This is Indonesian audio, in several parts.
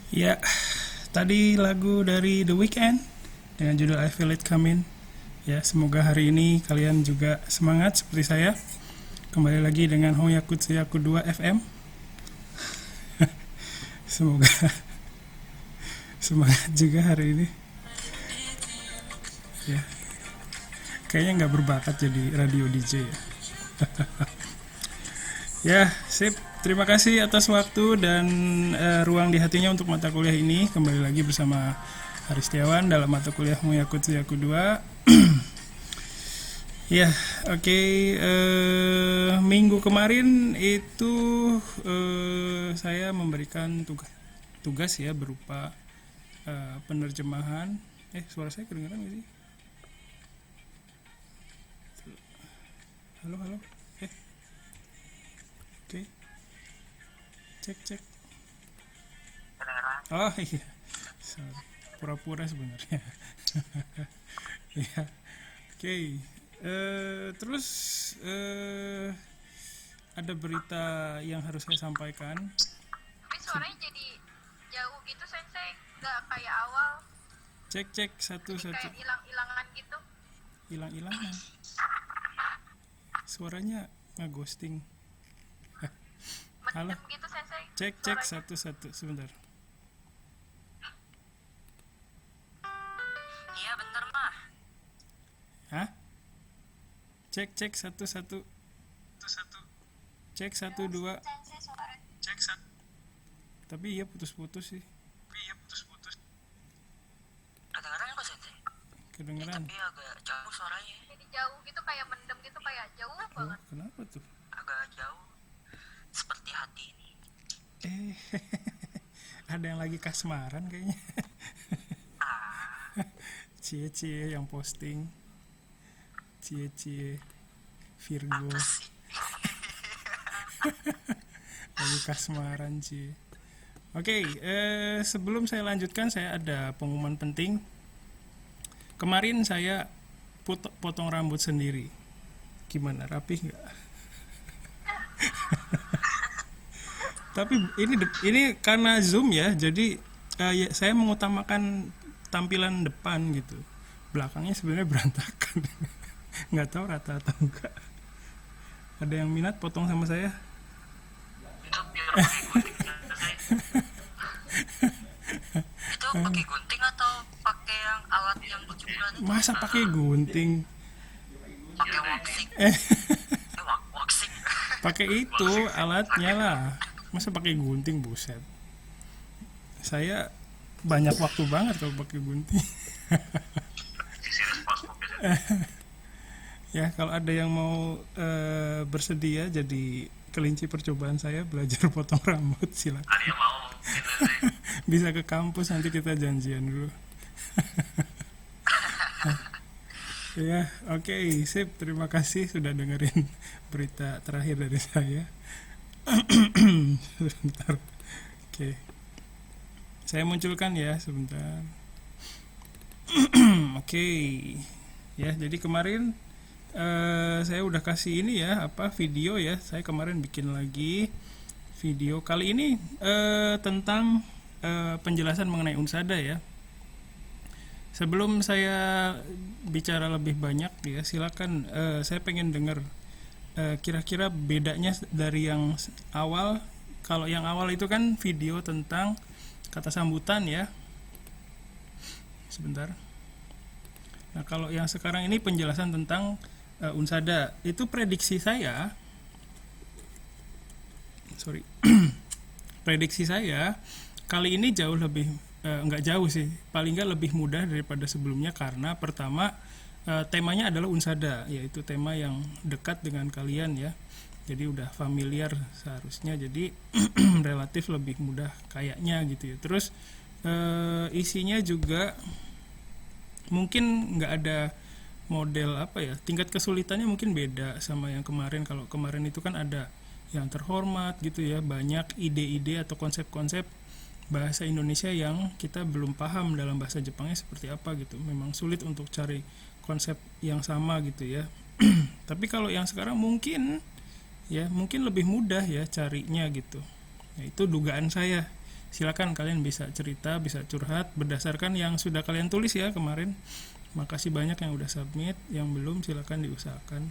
Ya, tadi lagu dari The Weeknd dengan judul I Feel It Coming. Ya, semoga hari ini kalian juga semangat seperti saya. Kembali lagi dengan Hoyaku Tsuyaku 2 FM. Semoga semangat juga hari ini. Ya, kayaknya nggak berbakat jadi radio DJ ya. Ya, sip. Terima kasih atas waktu dan ruang di hatinya untuk mata kuliah ini. Kembali lagi bersama Haris Setiawan dalam mata kuliah Hoyaku Tsuyaku 2. Ya, oke. Minggu kemarin itu saya memberikan tugas ya berupa penerjemahan. Suara saya kedengaran nggak sih? Halo, halo. Oke. Cek, cek. Oh iya. Sorry. Pura-pura sebenarnya. Ya. Oke. Terus ada berita yang harus saya sampaikan. Tapi suaranya jadi jauh gitu sensei, nggak kayak awal. Cek cek satu Jadi satu. kayak hilang-hilangan gitu. Hilang-hilangan. Suaranya ngeghosting. Halo. Mendem gitu sensei. Cek cek suaranya. satu satu sebentar. Iya bentar mah. Hah? Cek cek satu satu. Cek satu dua. Sensei suara. Cek satu. Tapi iya putus-putus sih. Kedengeran kok sensei? Kedengeran. Tapi agak jauh suaranya. Jadi jauh gitu kayak mendem gitu kayak jauh Oh, banget. kenapa tuh? Agak jauh. Seperti hati ini. Ada yang lagi kasmaran kayaknya. Cie-cie yang posting. Cie-cie Virgo. Lagi kasmaran cie. Oke, sebelum saya lanjutkan saya ada pengumuman penting. Kemarin saya potong rambut sendiri. Gimana, rapih nggak? Tapi ini karena Zoom ya, jadi ya, saya mengutamakan tampilan depan gitu. Belakangnya sebenarnya berantakan. Nggak tahu rata atau enggak. Ada yang minat potong sama saya? Itu pakai gunting atau pakai yang alat yang kucuran itu? Masa pakai gunting? Pakai waxing. Waxing. Pakai itu alatnya lah. Masa pakai gunting, buset. Saya banyak waktu banget kalau pakai gunting. Ya, kalau ada yang mau bersedia jadi kelinci percobaan saya belajar potong rambut, silakan. Ada yang mau gitu sih. Bisa ke kampus, nanti kita janjian dulu. Ya, oke, sip. Terima kasih sudah dengerin berita terakhir dari saya. Sebentar. Oke. Saya munculkan ya, sebentar. Oke. Ya, jadi kemarin saya udah kasih ini ya, video ya. Saya kemarin bikin lagi video. Kali ini tentang penjelasan mengenai unsada ya. Sebelum saya bicara lebih banyak ya, silakan saya pengen dengar kira-kira bedanya dari yang awal. Kalau yang awal itu kan video tentang kata sambutan ya. Sebentar. Nah, kalau yang sekarang ini penjelasan tentang unsada. Itu prediksi saya. Sorry. Prediksi saya kali ini jauh lebih nggak jauh sih, paling nggak lebih mudah daripada sebelumnya karena pertama temanya adalah unsada, yaitu tema yang dekat dengan kalian ya, jadi udah familiar seharusnya, jadi relatif lebih mudah kayaknya gitu ya. Terus isinya juga mungkin nggak ada model tingkat kesulitannya mungkin beda sama yang kemarin. Kalau kemarin itu kan ada yang terhormat gitu ya, banyak ide-ide atau konsep-konsep bahasa Indonesia yang kita belum paham dalam bahasa Jepangnya seperti apa gitu. Memang sulit untuk cari konsep yang sama gitu ya. Tapi kalau yang sekarang mungkin lebih mudah ya carinya gitu. Ya, itu dugaan saya. silakan kalian bisa cerita, bisa curhat berdasarkan yang sudah kalian tulis ya kemarin. Makasih banyak yang udah submit, yang belum silakan diusahakan.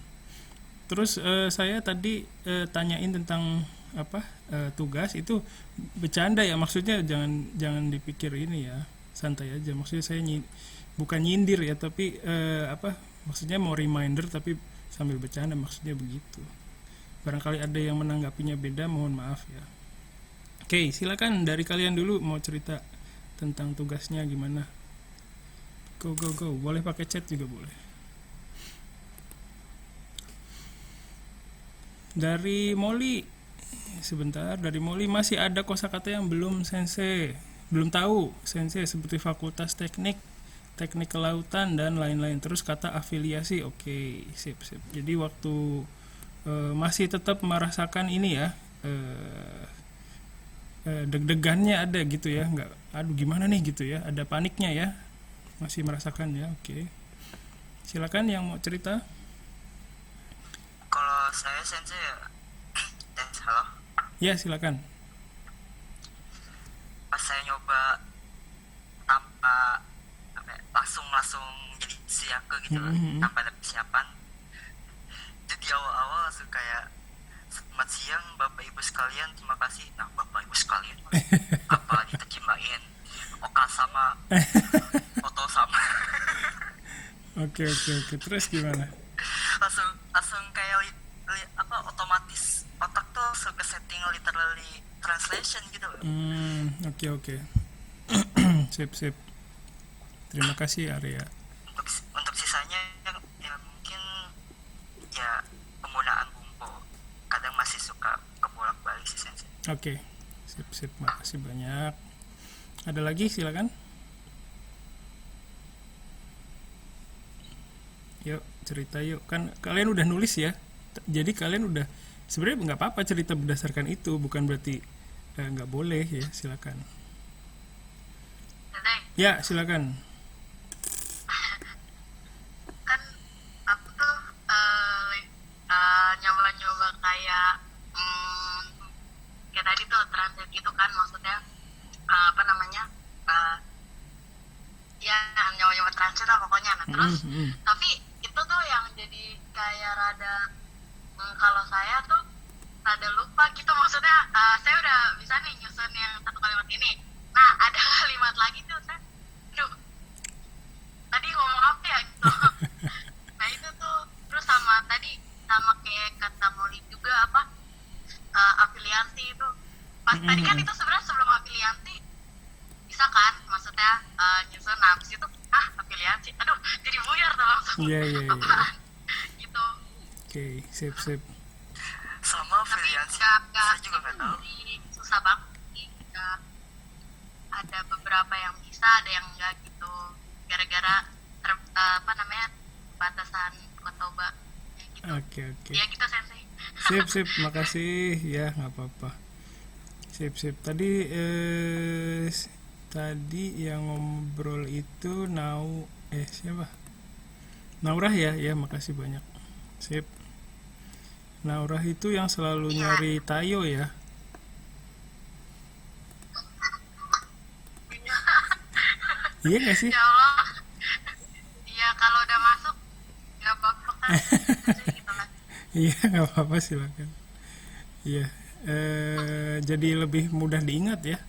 Terus saya tadi tanyain tentang tugas itu bercanda ya, maksudnya jangan dipikir ini ya, santai aja. Maksudnya saya bukan nyindir ya, tapi maksudnya mau reminder tapi sambil bercanda, maksudnya begitu. Barangkali ada yang menanggapinya beda, mohon maaf ya. Oke, silakan dari kalian dulu mau cerita tentang tugasnya gimana. Go. Boleh pakai chat juga boleh. Dari Molly, sebentar, dari Molly masih ada kosakata yang belum tahu sensei, seperti fakultas teknik kelautan dan lain-lain. Terus kata afiliasi, oke, sip. Jadi waktu masih tetap merasakan ini ya, deg-degannya ada gitu ya, nggak, aduh gimana nih gitu ya, ada paniknya ya, masih merasakan ya. Oke, silakan yang mau cerita. Kalau saya sensei ya, halo. Ya silakan. Pas saya nyoba tanpa langsung jadi siaga gitu lah, tanpa ada persiapan. Itu di awal-awal langsung kayak, selamat siang Bapak Ibu sekalian, terima kasih. Nah Bapak Ibu sekalian, apa diterjemahin Oka sama Oto sama. Oke. Terus gimana? langsung kayak otomatis otak tuh langsung ke setting literally translation gitu loh. Oke. Sip. Terima kasih Arya. Untuk sisanya ya mungkin ya penggunaan bumbu kadang masih suka kebolak-balik sih sensei. Oke. Sip. Makasih banyak. Ada lagi silakan. Yuk cerita yuk, kan kalian udah nulis ya, jadi kalian udah, sebenarnya nggak apa-apa cerita berdasarkan itu, bukan berarti nggak boleh ya. Silakan. Ya silakan. Kan aku tuh nyoba-nyoba kayak kayak tadi tuh translate gitu kan, maksudnya ya nyoba-nyoba translate lah pokoknya. Nah terus tapi itu tuh yang jadi kayak rada kalau saya tuh rada lupa gitu, maksudnya saya udah bisa nih nyusun yang satu kalimat ini, nah ada kalimat lagi tuh saya tadi ngomong apa ya gitu. Nah itu tuh terus sama kayak kata Molly juga afiliasi itu pas tadi kan itu sebenarnya sebelum afiliasi bisa kan, maksudnya nyusun, nah habis itu afiliasi, aduh jadi buyar tuh langsung. Iya. Gitu. Oke, sip. Sama afiliasi saya juga nggak tahu. Susah banget sih. Ada beberapa yang bisa, ada yang enggak gitu, gara-gara batasan Kotoba gitu. Oke. Ya gitu sensei. Sip, makasih ya, nggak apa-apa. Sip. Tadi yang ngobrol itu siapa? Naurah ya, makasih banyak. Sip. Naurah itu yang selalu nyari Tayo ya. Iya nggak sih? Ya Allah. Iya kalau udah masuk nggak apa-apa kan. Gitu kan. Iya nggak apa-apa, silakan. Iya. Jadi lebih mudah diingat ya.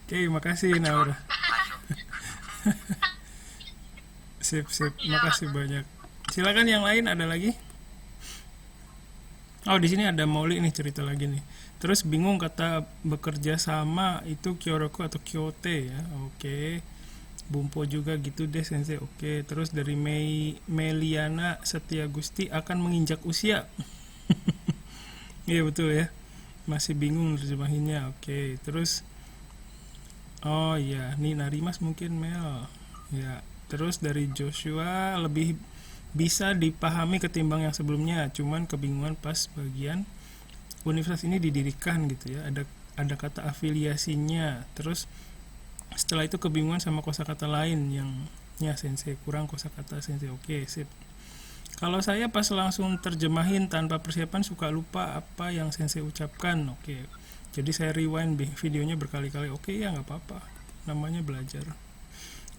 Oke, makasih Naura. Sip, makasih banyak. Silakan yang lain, ada lagi? Oh, di sini ada Molly nih cerita lagi nih. Terus bingung kata bekerja sama itu Kyoroku atau Kyote ya. Oke. Bumpo juga gitu deh sensei. Oke. Terus dari Meliana Setia Gusti akan menginjak usia. Iya betul ya. Masih bingung terjemahinnya. Oke. Terus oh iya, nih Narimas mungkin Mel. Ya. Terus dari Joshua lebih bisa dipahami ketimbang yang sebelumnya, cuman kebingungan pas bagian universitas ini didirikan gitu ya. Ada kata afiliasinya. Terus setelah itu kebingungan sama kosakata lain yang sensei kurang kosakata sensei. Oke, sip. Kalau saya pas langsung terjemahin tanpa persiapan suka lupa apa yang sensei ucapkan. Oke. Jadi saya rewind videonya berkali-kali. Oke ya, nggak apa-apa, namanya belajar.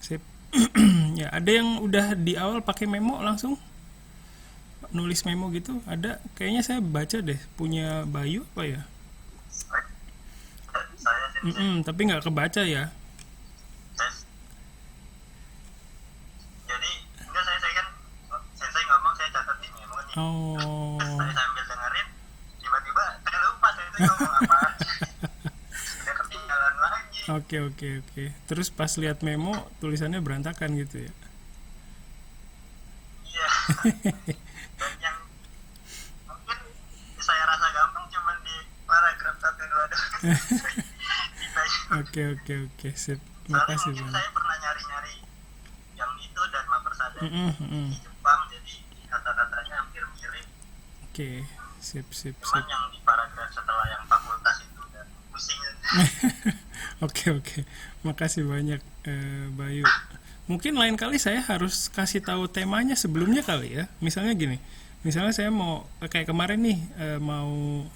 Sip. Ya, ada yang udah di awal pakai memo langsung nulis memo gitu, ada kayaknya. Saya baca deh punya Bayu apa ya. Saya sih Tapi nggak kebaca ya. jadi enggak, saya kan saya ngomong, saya catat di memo nih. Oh, Saya sambil dengerin, tiba-tiba saya lupa saya itu ngomong apa. Udah ketinggalan lagi. oke. Terus pas lihat memo tulisannya berantakan gitu ya. Iya. Dan yang mungkin saya rasa gampang cuman di paragraf 1 2 doang. Oke, sip. Soalnya Makasih mungkin banyak. saya pernah nyari-nyari yang itu Dharma Persada Mm-mm. di Jepang, jadi kata-katanya hampir mirip. Oke, sip. Cuman yang di paragraf setelah yang fakultas itu udah pusing. Oke. Makasih banyak Bayu. Mungkin lain kali saya harus kasih tahu temanya sebelumnya kali ya. Misalnya gini, misalnya saya mau kayak kemarin nih, mau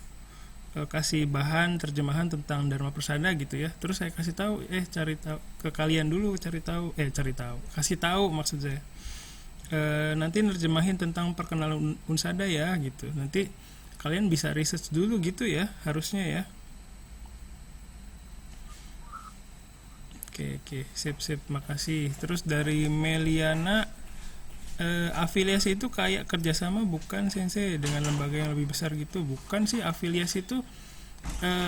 kasih bahan terjemahan tentang Dharma Persada gitu ya. Terus saya kasih tahu, cari tahu ke kalian dulu, kasih tahu maksud saya. Nanti nerjemahin tentang perkenalan Unsada ya gitu. Nanti kalian bisa research dulu gitu ya, harusnya ya. Oke, sip, makasih. Terus dari Meliana, afiliasi itu kayak kerjasama bukan sensei dengan lembaga yang lebih besar gitu? Bukan sih, afiliasi itu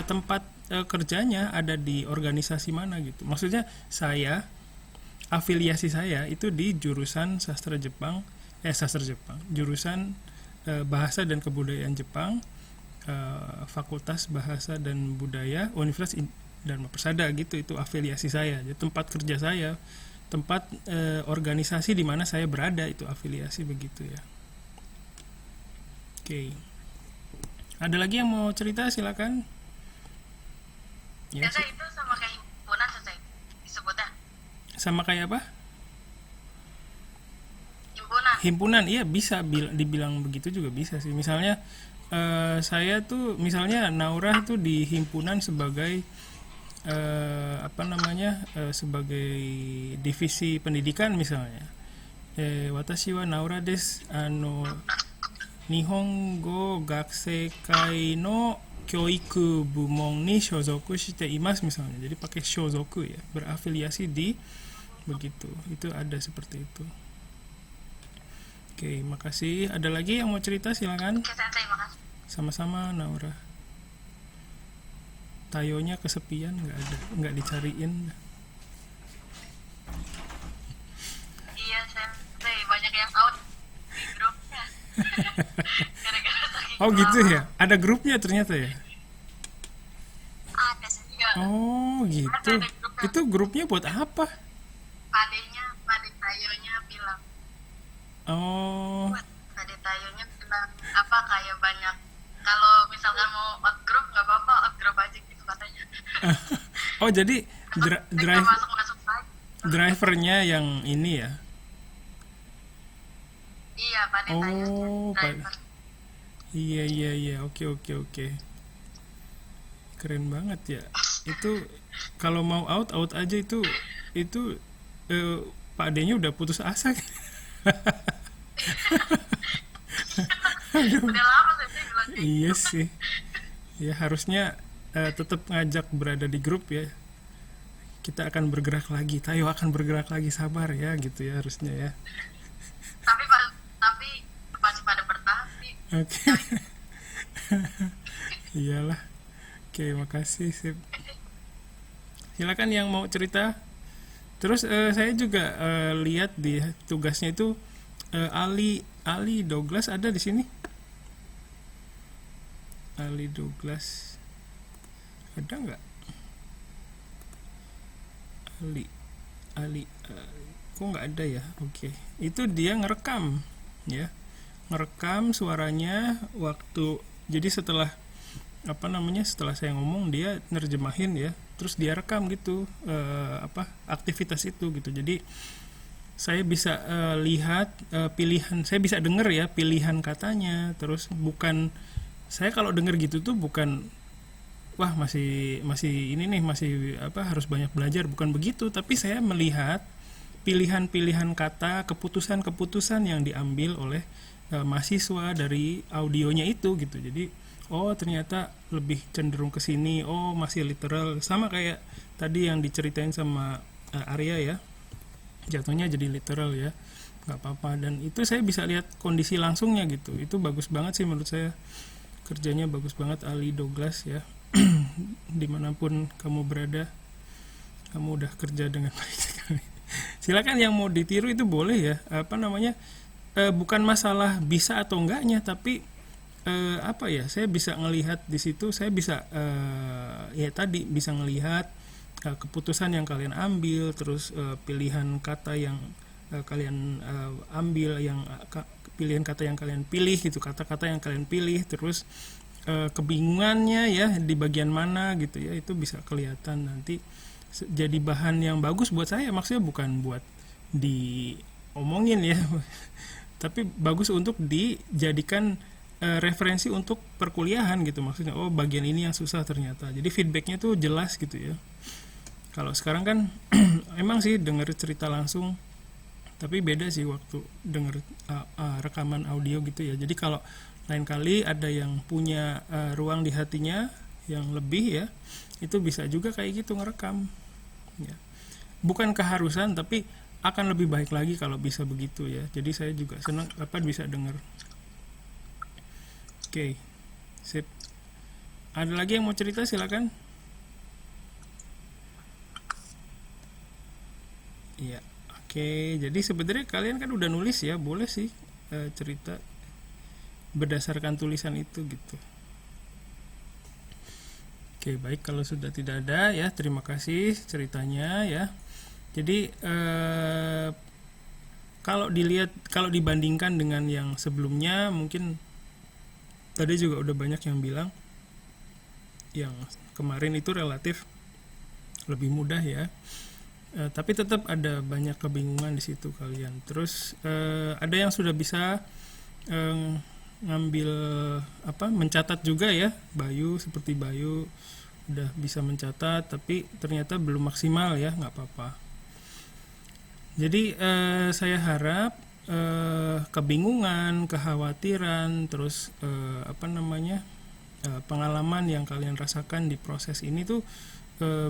tempat kerjanya ada di organisasi mana gitu. Maksudnya afiliasi saya itu di jurusan sastra Jepang, jurusan bahasa dan kebudayaan Jepang, Fakultas Bahasa dan Budaya Universitas Dharma Persada gitu. Itu afiliasi saya. Jadi tempat kerja saya, tempat organisasi di mana saya berada, itu afiliasi begitu ya. Oke. Ada lagi yang mau cerita, silakan. Ya, Biasa itu sama kayak himpunan selesai disebutnya. sama kayak apa? Himpunan. Iya, bisa dibilang begitu juga bisa sih. Misalnya saya tuh, misalnya Naura tuh di himpunan sebagai sebagai divisi pendidikan misalnya. Watashi wa Naura desu, Nihongo Gakuseikai no Kyoiku Bumon ni shozoku shite imasu misalnya. Jadi pakai shozoku ya, berafiliasi di begitu. Itu ada seperti itu. Oke, makasih. Ada lagi yang mau cerita, silakan. Oke, Sensei, makasih. Sama-sama Naura. Tayonya kesepian, nggak dicariin. Iya, Sensei, banyak yang out di grupnya. Gara-gara saking Oh gitu lama. ya, ada grupnya ternyata ya. Ada sih. Oh gitu. Ada grupnya. Itu grupnya buat apa? Pade Tayonya bilang, Oh, Pade Tayonya bilang apa kayak banyak. Kalau misalkan mau out group nggak apa-apa, out group aja gitu katanya. oh jadi Nggak masuk lagi. drivernya yang ini ya. Iya, Pade Tayonya. Oh, Driver. Iya. Oke. Keren banget ya. Itu kalau mau out aja itu Pak D-nya udah putus asa. Udah lama Sensei bilang kayak Iya sih. Ya harusnya tetap ngajak berada di grup ya. Kita akan bergerak lagi. Tayo akan bergerak lagi, sabar ya gitu ya harusnya ya. tapi masih pada bertahan sih. Oke. Iyalah. Oke, makasih. Sip. Silakan yang mau cerita. Terus saya juga lihat di tugasnya itu Ali Douglas ada di sini. Ali Douglas ada nggak? Ali kok nggak ada ya? Oke. Itu dia ngerekam ya, ngerekam suaranya waktu. Jadi setelah setelah saya ngomong dia nerjemahin ya, terus dia rekam gitu aktivitas itu gitu. Jadi saya bisa lihat pilihan, saya bisa denger ya pilihan katanya. Terus bukan, saya kalau denger gitu tuh bukan wah masih masih ini nih masih apa harus banyak belajar, bukan begitu, tapi saya melihat pilihan-pilihan kata, keputusan-keputusan yang diambil oleh mahasiswa dari audionya itu gitu. Jadi oh ternyata lebih cenderung ke sini, oh masih literal, sama kayak tadi yang diceritain sama Arya ya, jatuhnya jadi literal ya, nggak apa-apa. Dan itu saya bisa lihat kondisi langsungnya gitu. Itu bagus banget sih menurut saya, kerjanya bagus banget Ali Douglas ya. Dimanapun kamu berada, kamu udah kerja dengan baik sekali. Silakan yang mau ditiru itu boleh ya, apa namanya, bukan masalah bisa atau enggaknya, tapi apa ya, saya bisa ngelihat di situ, saya bisa ya tadi bisa ngelihat keputusan yang kalian ambil, terus pilihan kata yang kalian ambil, yang pilihan kata yang kalian pilih gitu, kata-kata yang kalian pilih, terus kebingungannya ya di bagian mana gitu ya, itu bisa kelihatan nanti jadi bahan yang bagus buat saya. Maksudnya bukan buat diomongin ya tapi bagus untuk dijadikan referensi untuk perkuliahan gitu. Maksudnya oh bagian ini yang susah ternyata, jadi feedbacknya tuh jelas gitu ya. Kalau sekarang kan emang sih denger cerita langsung, tapi beda sih waktu denger rekaman audio gitu ya. Jadi kalau lain kali ada yang punya ruang di hatinya yang lebih ya, itu bisa juga kayak gitu ngerekam ya. Bukan keharusan, tapi akan lebih baik lagi kalau bisa begitu ya. Jadi saya juga senang apa bisa dengar. Oke, sip. Ada lagi yang mau cerita, silakan. Iya, oke. Jadi sebenarnya kalian kan udah nulis ya, boleh sih cerita berdasarkan tulisan itu gitu. Oke, baik, kalau sudah tidak ada ya, terima kasih ceritanya ya. Jadi kalau dibandingkan dengan yang sebelumnya, mungkin tadi juga udah banyak yang bilang yang kemarin itu relatif lebih mudah ya. Tapi tetap ada banyak kebingungan di situ kalian. Terus ada yang sudah bisa ngambil mencatat juga ya, seperti Bayu udah bisa mencatat, tapi ternyata belum maksimal ya, nggak apa-apa. Jadi saya harap kebingungan, kekhawatiran, terus pengalaman yang kalian rasakan di proses ini tuh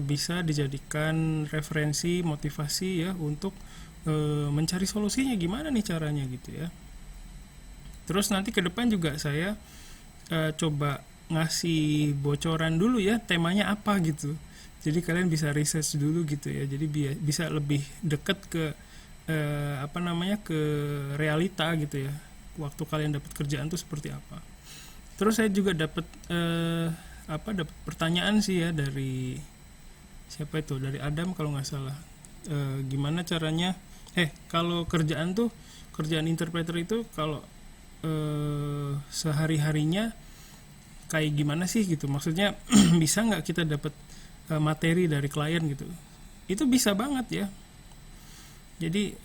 bisa dijadikan referensi, motivasi ya untuk mencari solusinya gimana nih caranya gitu ya. Terus nanti ke depan juga saya coba ngasih bocoran dulu ya, temanya apa gitu. Jadi kalian bisa research dulu gitu ya. Jadi bisa lebih deket ke ke realita gitu ya. Waktu kalian dapat kerjaan tuh seperti apa. Terus saya juga dapat dapat pertanyaan sih ya dari siapa itu? Dari Adam kalau nggak salah. Gimana caranya? Kalau kerjaan interpreter itu kalau sehari-harinya kayak gimana sih gitu, maksudnya bisa nggak kita dapat materi dari klien gitu. Itu bisa banget ya. Jadi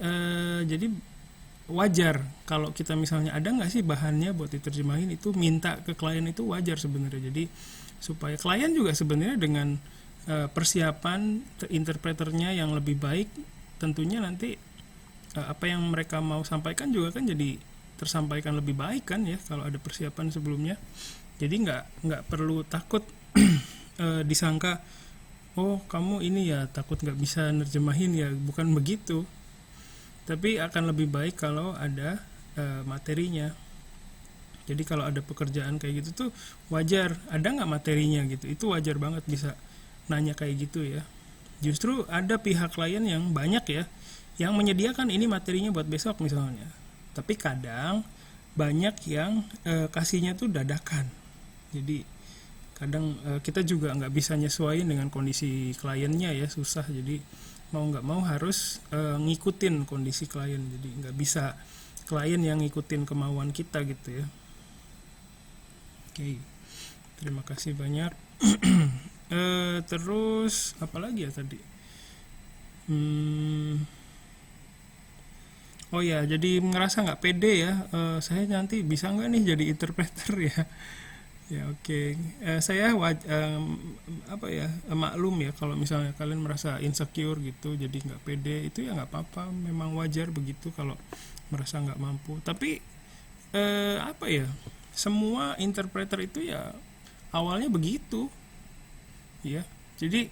wajar kalau kita misalnya ada nggak sih bahannya buat diterjemahin, itu minta ke klien itu wajar sebenarnya. Jadi supaya klien juga sebenarnya dengan persiapan interpreternya yang lebih baik, tentunya nanti apa yang mereka mau sampaikan juga kan jadi tersampaikan lebih baik kan ya kalau ada persiapan sebelumnya. Jadi nggak perlu takut disangka oh kamu ini ya takut nggak bisa nerjemahin ya, bukan begitu. Tapi akan lebih baik kalau ada materinya. Jadi kalau ada pekerjaan kayak gitu tuh wajar, ada nggak materinya gitu, itu wajar banget bisa nanya kayak gitu ya. Justru ada pihak klien yang banyak ya yang menyediakan ini materinya buat besok misalnya, tapi kadang banyak yang kasihnya tuh dadakan. Jadi kadang kita juga nggak bisa nyesuaiin dengan kondisi kliennya ya, susah. Jadi mau nggak mau harus ngikutin kondisi klien. Jadi nggak bisa klien yang ngikutin kemauan kita gitu ya. Oke, terima kasih banyak. Terus apa lagi ya tadi? Oh ya, jadi ngerasa nggak pede ya. Saya nanti bisa nggak nih jadi interpreter ya? Ya oke. Saya apa ya, maklum ya kalau misalnya kalian merasa insecure gitu, jadi nggak pede, itu ya nggak apa-apa, memang wajar begitu kalau merasa nggak mampu. Tapi apa ya, semua interpreter itu ya awalnya begitu, ya. Jadi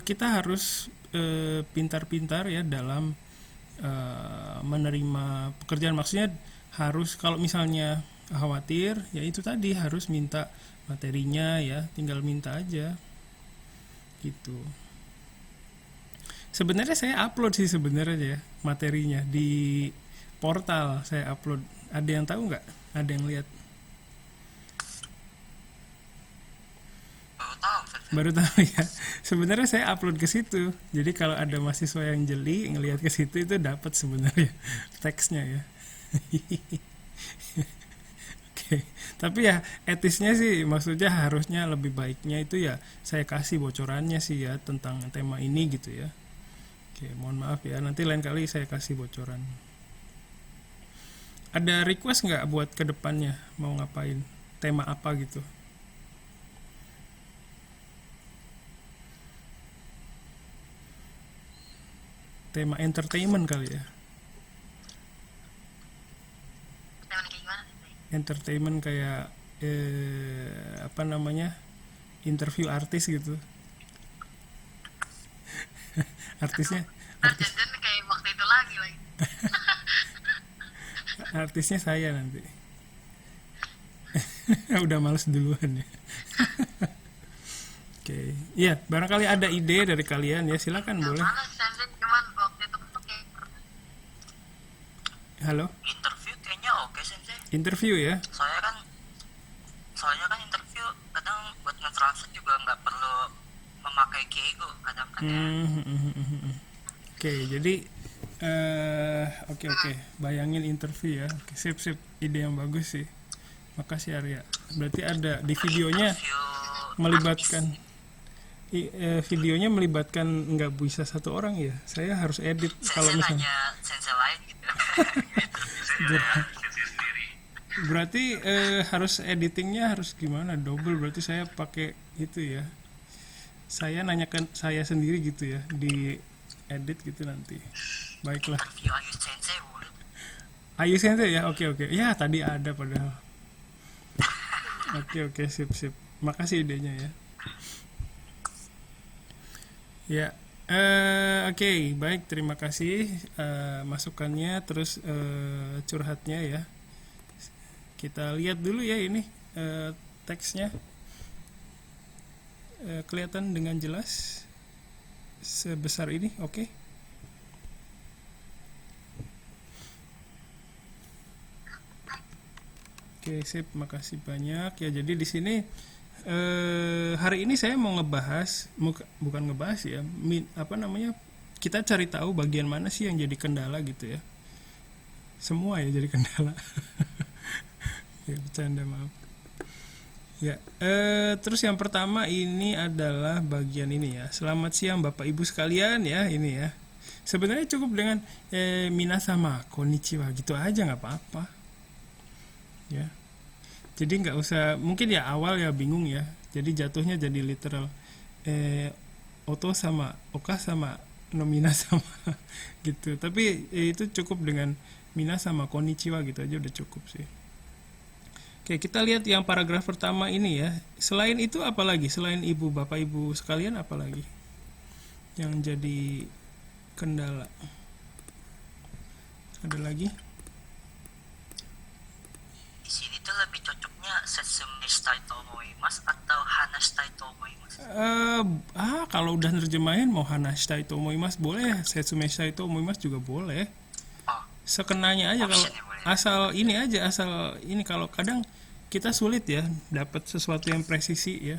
kita harus pintar-pintar ya dalam menerima pekerjaan. Maksudnya harus, kalau misalnya khawatir ya itu tadi, harus minta materinya ya, tinggal minta aja gitu. Sebenarnya saya upload sih sebenarnya ya materinya di portal, saya upload. Ada yang tahu nggak? Ada yang lihat? Baru tahu Sensei. Baru tahu ya. Sebenarnya saya upload ke situ. Jadi kalau ada mahasiswa yang jeli ngelihat ke situ, itu dapat sebenarnya teksnya ya. Oke. Tapi ya etisnya sih, maksudnya harusnya lebih baiknya itu ya saya kasih bocorannya sih ya tentang tema ini gitu ya. Oke, mohon maaf ya, nanti lain kali saya kasih bocoran. Ada request nggak buat kedepannya, mau ngapain, tema apa gitu? Tema entertainment kali ya. Temen kayak gimana sih? Entertainment kayak apa namanya, interview artis gitu. artisnya Ntar artis jajan kayak waktu itu lagi. artisnya saya nanti. Udah males duluan ya. Oke, iya, barangkali ada ide dari kalian ya, silakan Yang boleh. mana sih Sensei, cuman waktu itu tuh kayak Halo, Interview kayaknya oke Sensei. interview ya. Soalnya kan interview kadang buat nge-translate juga nggak perlu memakai Keigo kadang kan ya. Oke, jadi oke, bayangin interview ya. Oke, sip, ide yang bagus sih. Makasih Arya. Berarti ada di videonya Interview melibatkan videonya melibatkan nggak bisa satu orang ya. Saya harus edit kalau Sensei misalnya. nanya Sensei lain gitu. Berarti harus editingnya harus gimana? Double, berarti saya pakai itu ya. Saya nanyakan saya sendiri gitu ya, di edit gitu nanti. Baiklah. Interview Ayu Sensei boleh. Ayu Sensei ya, oke. Ya tadi ada padahal. Oke, sip. Makasih idenya ya. Ya, oke, baik, terima kasih masukannya, terus curhatnya ya. Kita lihat dulu ya ini teksnya. Kelihatan dengan jelas sebesar ini, oke. Oke, sip, makasih banyak ya. Jadi di sini hari ini saya mau ngebahas, bukan ngebahas ya, apa namanya, kita cari tahu bagian mana sih yang jadi kendala gitu ya. Semua ya jadi kendala. Ya, bercanda, maaf. Ya, terus yang pertama ini adalah bagian ini ya. Selamat siang Bapak Ibu sekalian ya, ini ya. Sebenarnya cukup dengan minasama, konnichiwa gitu aja nggak apa-apa. Ya. Jadi nggak usah, mungkin ya awal ya bingung ya. Jadi jatuhnya jadi literal oto sama oka sama nomina sama gitu. Tapi itu cukup dengan mina sama konnichiwa gitu aja udah cukup sih. Oke, kita lihat yang paragraf pertama ini ya. Selain itu apa lagi? Selain ibu, bapak ibu sekalian apa lagi yang jadi kendala? Ada lagi? Di sini tuh lebih cocoknya Setsume shitai to omoimasu atau Hanashitai to omoimasu. Kalau udah nerjemahin mau hanashitai to omoimasu boleh, setsume shitai to omoimasu juga boleh. Oh, Sekenanya aja, kalau optionnya boleh. asal ini kalau kadang kita sulit ya dapat sesuatu yang presisi ya.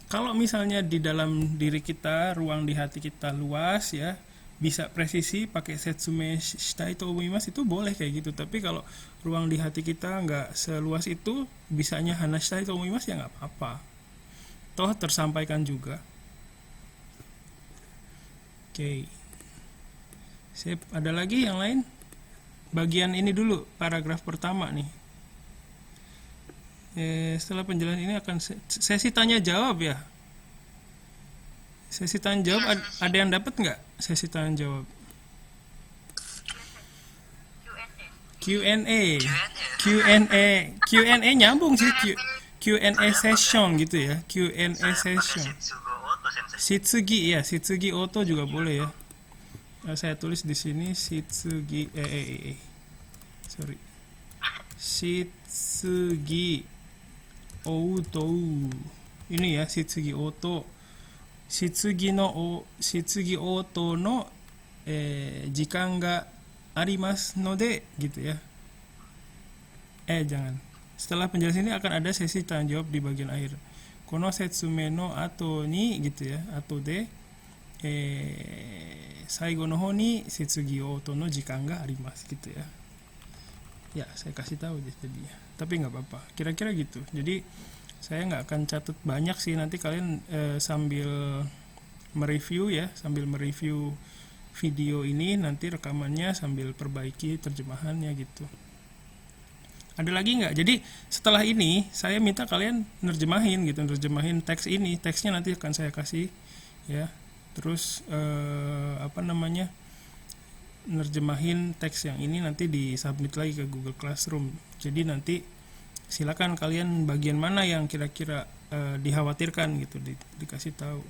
Kalau misalnya di dalam diri kita, ruang di hati kita luas ya, bisa presisi pakai setsume shitai to omoimasu itu boleh kayak gitu. Tapi kalau ruang di hati kita nggak seluas itu, bisanya hanashitai to omoimasu ya nggak apa-apa. Toh tersampaikan juga. Oke. Sip, ada lagi yang lain? Bagian ini dulu, paragraf pertama nih. Setelah penjelasan ini akan sesi tanya jawab ya. Sesi tanya jawab ada yang dapat nggak? Sesi tanya jawab. Q&A. Q&A nyambung sih Q&A session gitu ya. Q&A session. Shitsugi ya, Shitsugi Oto juga boleh ya. Saya tulis di sini Shitsugi sorry. Shitsugi Oto. Ini ya Shitsugi Oto. Shitsugi Oto no jikan ga arimasu node gitu ya. Jangan. Setelah penjelasan ini akan ada sesi tanya jawab di bagian akhir. Kono setsume no ato ni gitu ya. Ato de saigo no hou ni setsugi oto no jikan ga arimasu gitu ya. Ya, saya kasih tahu jadi. Tapi nggak apa-apa. Kira-kira gitu. Jadi saya nggak akan catat banyak sih, nanti kalian sambil mereview ya, sambil mereview video ini nanti rekamannya sambil perbaiki terjemahannya gitu. Ada lagi nggak? Jadi setelah ini saya minta kalian nerjemahin teks ini, teksnya nanti akan saya kasih ya. Terus nerjemahin teks yang ini nanti disubmit lagi ke Google Classroom. Jadi nanti silakan kalian bagian mana yang kira-kira dikhawatirkan gitu dikasih tahu.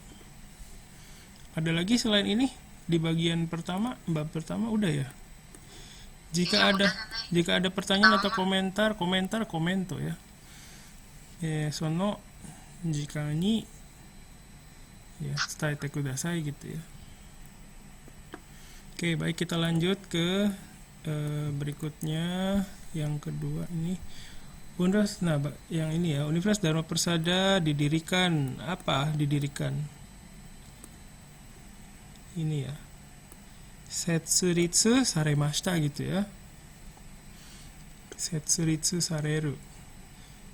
Ada lagi selain ini di bagian pertama, bab pertama udah ya. Jika ada pertanyaan atau komentar komento ya. Sono jika ni ya detaete kudasai gitu ya. Oke, baik, kita lanjut ke berikutnya yang kedua ini. Yang ini ya, Universitas Dharma Persada didirikan ini ya, setsuritsu saremashita gitu ya. Setsuritsu sareru.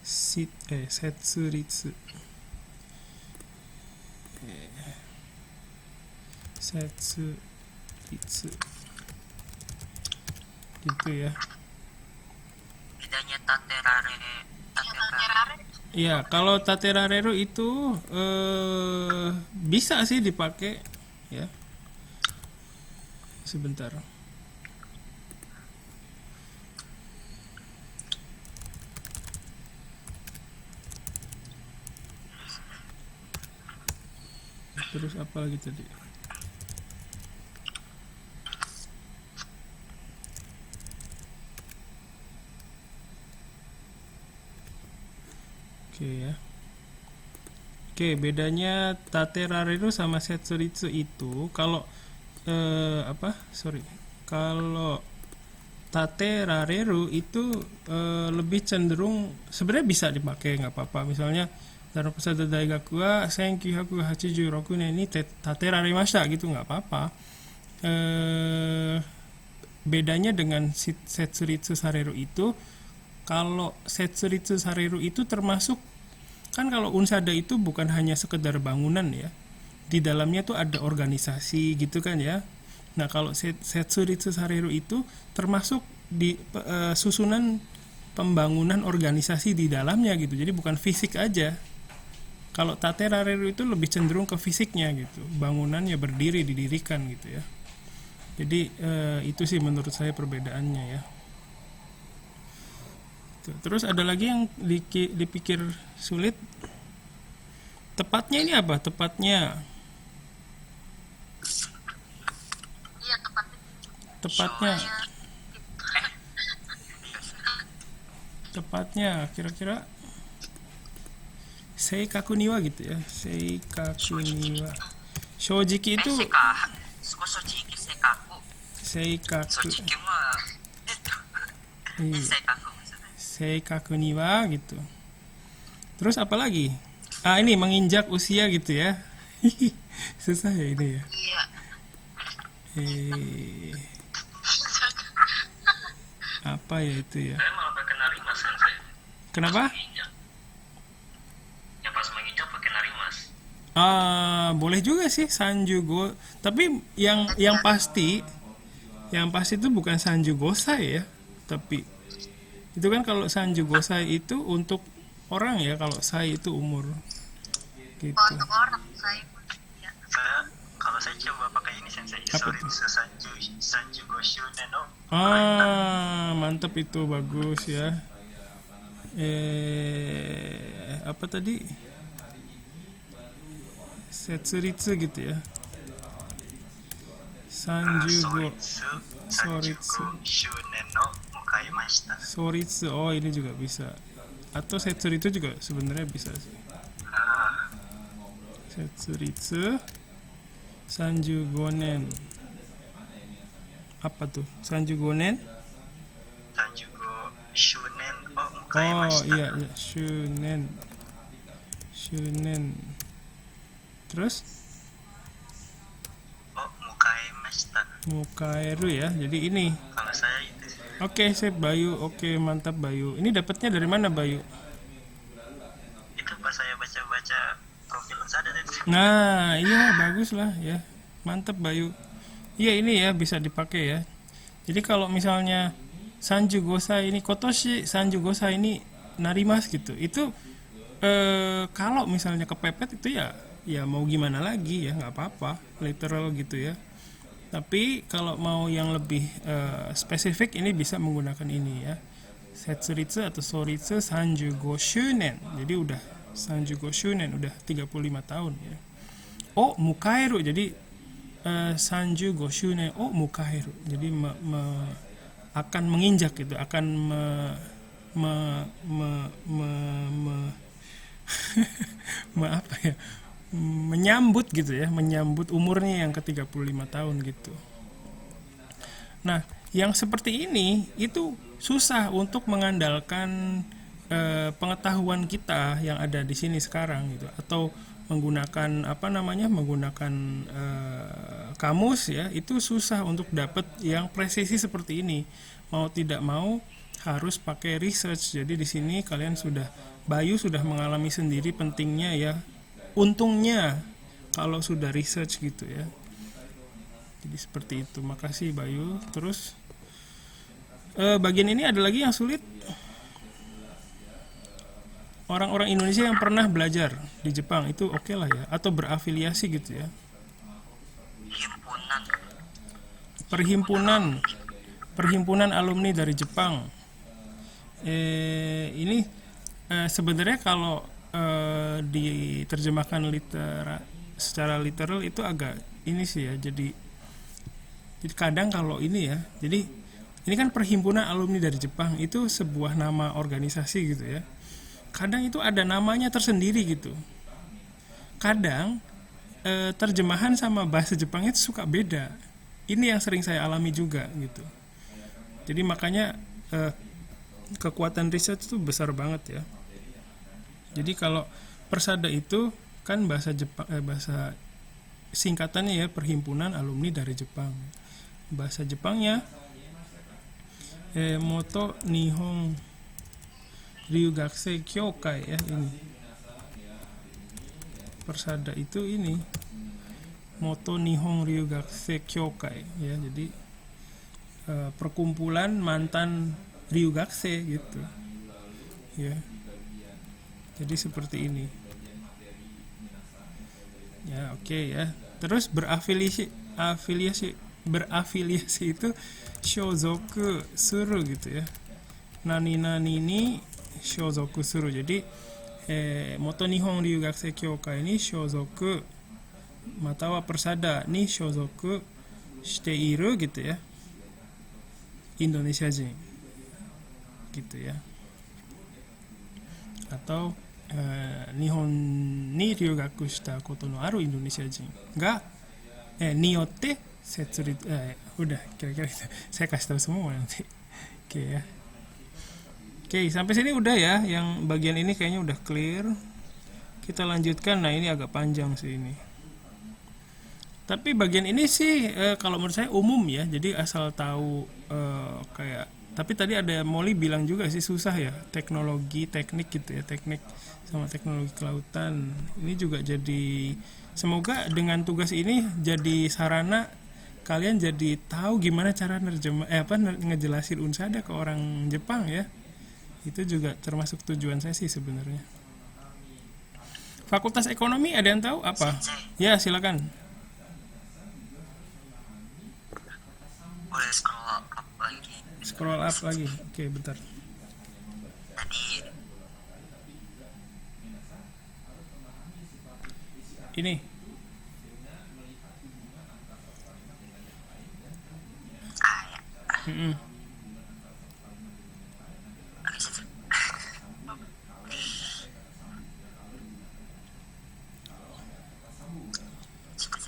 Setsuritsu. Setsuritsu. Gitu ya. Bedanya taterare. Ya, kalau taterareru itu bisa sih dipakai ya. Sebentar. Terus apa lagi tadi? Ya. Oke, bedanya taterareru sama setsuritsu itu kalau kalau taterareru itu lebih cenderung sebenarnya bisa dipakai, nggak apa-apa. Misalnya Dharma Persada Daigaku wa 1986 nen ini taterarimashita gitu, nggak apa-apa. Bedanya dengan setsuritsu sareru itu, kalau setsuritsu sareru itu termasuk, kan kalau unsada itu bukan hanya sekedar bangunan ya, di dalamnya tuh ada organisasi gitu kan ya. Nah, kalau setsuritsu sareru itu termasuk di susunan pembangunan organisasi di dalamnya gitu, jadi bukan fisik aja. Kalau taterareru itu lebih cenderung ke fisiknya gitu, bangunannya berdiri, didirikan gitu ya. Jadi itu sih menurut saya perbedaannya ya. Terus ada lagi yang dipikir sulit. Tepatnya ini apa? Tepatnya. Iya, Tepatnya kira-kira seikaku niwa gitu ya. Seikaku niwa. Shojiki itu seikaku. Seikaku niwa gitu. Terus apa lagi? Ini menginjak usia gitu ya. Susah ya ini ya. Iya. Apa ya itu ya? Saya malah pakai narimas kan saya. Kenapa? Ya pas menginjak pakai narimas. Boleh juga sih sanjugo. Tapi yang pasti itu bukan sanju gosai ya. Tapi itu kan kalau sanju gosai itu untuk orang ya, kalau sai itu umur gitu. Untuk orang saya pun ya. Kalau saya coba pakai ini sensei, Apa tuh? Soritsu Sanju Goshunen no Mantep itu, bagus ya. Apa tadi? Setsuritsu gitu ya. Sanjugo Soritsu. Shunen no Mukaimashita. Soritsu, oh ini juga bisa. Atau Setsuritsu juga sebenarnya bisa sih. Setsuritsu Sanjugonen. Apa tuh? Sanjugonen? Sanjugo Shunen no Oh Mukaimashita. iya, iya. Shunen. Terus Mukaimashita. Mukaeru ya. Jadi ini. Kalau saya itu Oke, sip Bayu. Oke, mantap Bayu. Ini dapatnya dari mana Bayu? itu pas saya baca-baca profil Unsada tadi. Nah, iya bagus lah ya. Mantap Bayu. Iya ini ya bisa dipakai ya. Jadi kalau misalnya Sanju Gosai ini Kotoshi Sanju Gosai ini narimas gitu. Itu kalau misalnya kepepet itu ya mau gimana lagi ya, nggak apa-apa, literal gitu ya. Tapi kalau mau yang lebih spesifik ini bisa menggunakan ini ya. Setsuritsu atau Soritsu Sanju Goshunen. Jadi udah Sanju Goshunen udah 35 tahun ya. Oh, Mukaeru. Jadi Sanju Goshunen oh Mukaeru. Jadi akan menginjak gitu, akan apa ya? Menyambut gitu ya, menyambut umurnya yang ke-35 tahun gitu. Nah, yang seperti ini itu susah untuk mengandalkan pengetahuan kita yang ada di sini sekarang gitu, atau menggunakan menggunakan kamus ya, itu susah untuk dapat yang presisi seperti ini. Mau tidak mau harus pakai research. Jadi di sini kalian Bayu sudah mengalami sendiri pentingnya ya. Untungnya kalau sudah research gitu ya. Jadi seperti itu. Makasih Bayu. Terus bagian ini ada lagi yang sulit. Orang-orang Indonesia yang pernah belajar di Jepang itu oke lah ya, atau berafiliasi gitu ya. Perhimpunan alumni dari Jepang. Ini sebenarnya kalau diterjemahkan secara literal itu agak ini sih ya. Jadi kadang kalau ini ya, jadi ini kan perhimpunan alumni dari Jepang itu sebuah nama organisasi gitu ya. Kadang itu ada namanya tersendiri gitu. Kadang terjemahan sama bahasa Jepangnya itu suka beda. Ini yang sering saya alami juga gitu. Jadi makanya kekuatan riset itu besar banget ya. Jadi kalau Persada itu kan bahasa Jepang, bahasa singkatannya ya, Perhimpunan Alumni dari Jepang. Bahasa Jepangnya Moto Nihon Ryugakusei Kyokai ya ini. Persada itu ini Moto Nihon Ryugakusei Kyokai ya. Jadi perkumpulan mantan Ryugakusei gitu. Ya. Jadi seperti ini. Ya, oke ya. Terus berafiliasi itu shozoku suru gitu ya. Nani ni shozoku suru. Jadi Moto Nihon Ryugakusei Kyokai ni shozoku matawa Persada ni shozoku shite iru gitu ya. Indonesia jin. Gitu ya. Atau Nihon ni ryugaku shita koto no aru Indonesia jin ga niyotte setsuritsu udah kira-kira itu. Saya kasih tahu semua nanti. Oke ya. Oke, sampai sini udah ya. Yang bagian ini kayaknya udah clear. Kita lanjutkan. Nah, ini agak panjang sih ini. Tapi bagian ini sih kalau menurut saya umum ya. Jadi asal tahu kayak. Tapi tadi ada Molly bilang juga sih susah ya, teknik gitu ya, teknik sama teknologi kelautan. Ini juga jadi, semoga dengan tugas ini jadi sarana kalian jadi tahu gimana cara ngejelasin Unsada ke orang Jepang ya. Itu juga termasuk tujuan saya sih sebenarnya. Fakultas Ekonomi ada yang tahu apa? Ya, silakan. Boleh scroll up lagi. Scroll up lagi. Oke, bentar. Tadi Ini. ya. Mm-mm. Oke, situ. Situ.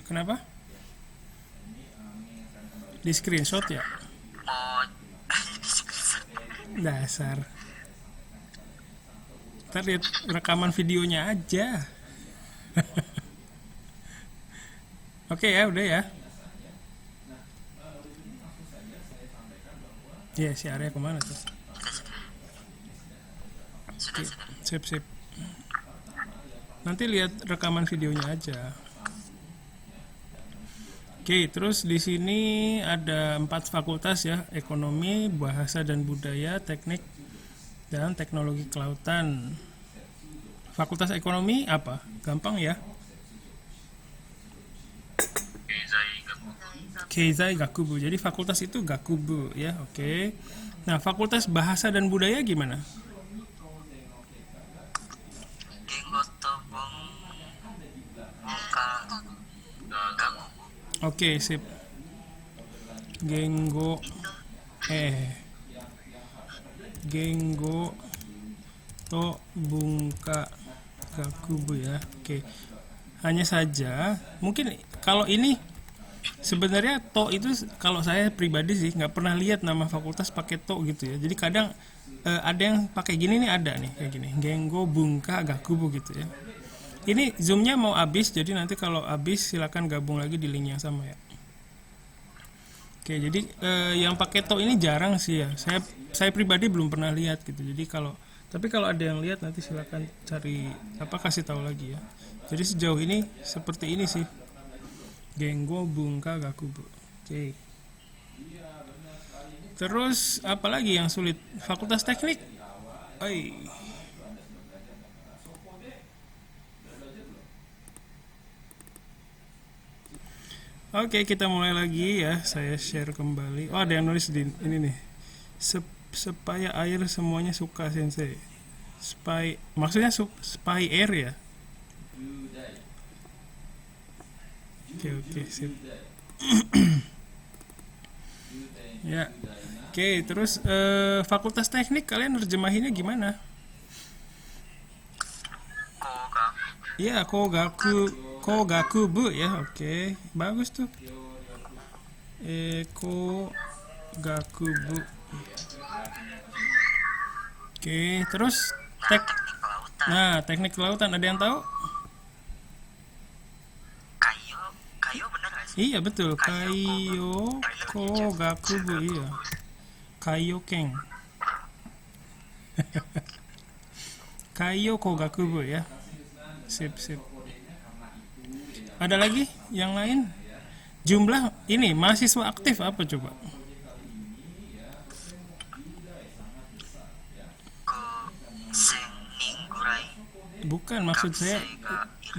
Kenapa? Di screenshot ya? Oh, di screenshot. Dasar. Ntar lihat rekaman videonya aja. Oke ya, udah ya. Ya, si Arya kemana tuh? Sudah. Sip. Nanti lihat rekaman videonya aja. Oke, terus di sini ada 4 fakultas ya, ekonomi, bahasa dan budaya, teknik, dan teknologi kelautan. Fakultas ekonomi apa? Gampang ya. Keizai Gakubu. Jadi fakultas itu Gakubu ya, oke. Nah, fakultas bahasa dan budaya gimana? Gengoto Bongka Gaku. Oke, sip. Genggo to bungka gakubu ya. Oke. Hanya saja mungkin kalau ini sebenarnya to itu kalau saya pribadi sih nggak pernah lihat nama fakultas pakai to gitu ya. Jadi kadang ada yang pakai gini nih, ada nih kayak gini. Genggo bungka gakubu gitu ya. Ini zoomnya mau habis, jadi nanti kalau habis silakan gabung lagi di link yang sama ya. Oke, jadi yang pakai to ini jarang sih ya. Saya pribadi belum pernah lihat gitu. Jadi tapi kalau ada yang lihat nanti silakan cari kasih tahu lagi ya. Jadi sejauh ini seperti ini sih. Genggo bungka gakubu. Oke. Terus apa lagi yang sulit? Fakultas teknik. Oi. Oke, kita mulai lagi ya. Saya share kembali. Oh, ada yang nulis di ini nih. Supaya air semuanya suka sensei. Maksudnya spy air ya? Oke, sip. Ya. Oke, terus fakultas teknik kalian nerjemahinnya gimana? Iya, Kogakubu ya, oke. Bagus tuh. Kogakubu. Oke, terus teknik kelautan ada yang tahu? Kayo bener gak sih? Iya, betul. Kayo Kogakubu, iya. Kayoken. Kayo Kogakubu ya. Sip. Ada lagi yang lain? Jumlah ini mahasiswa aktif apa coba? Bukan, maksud saya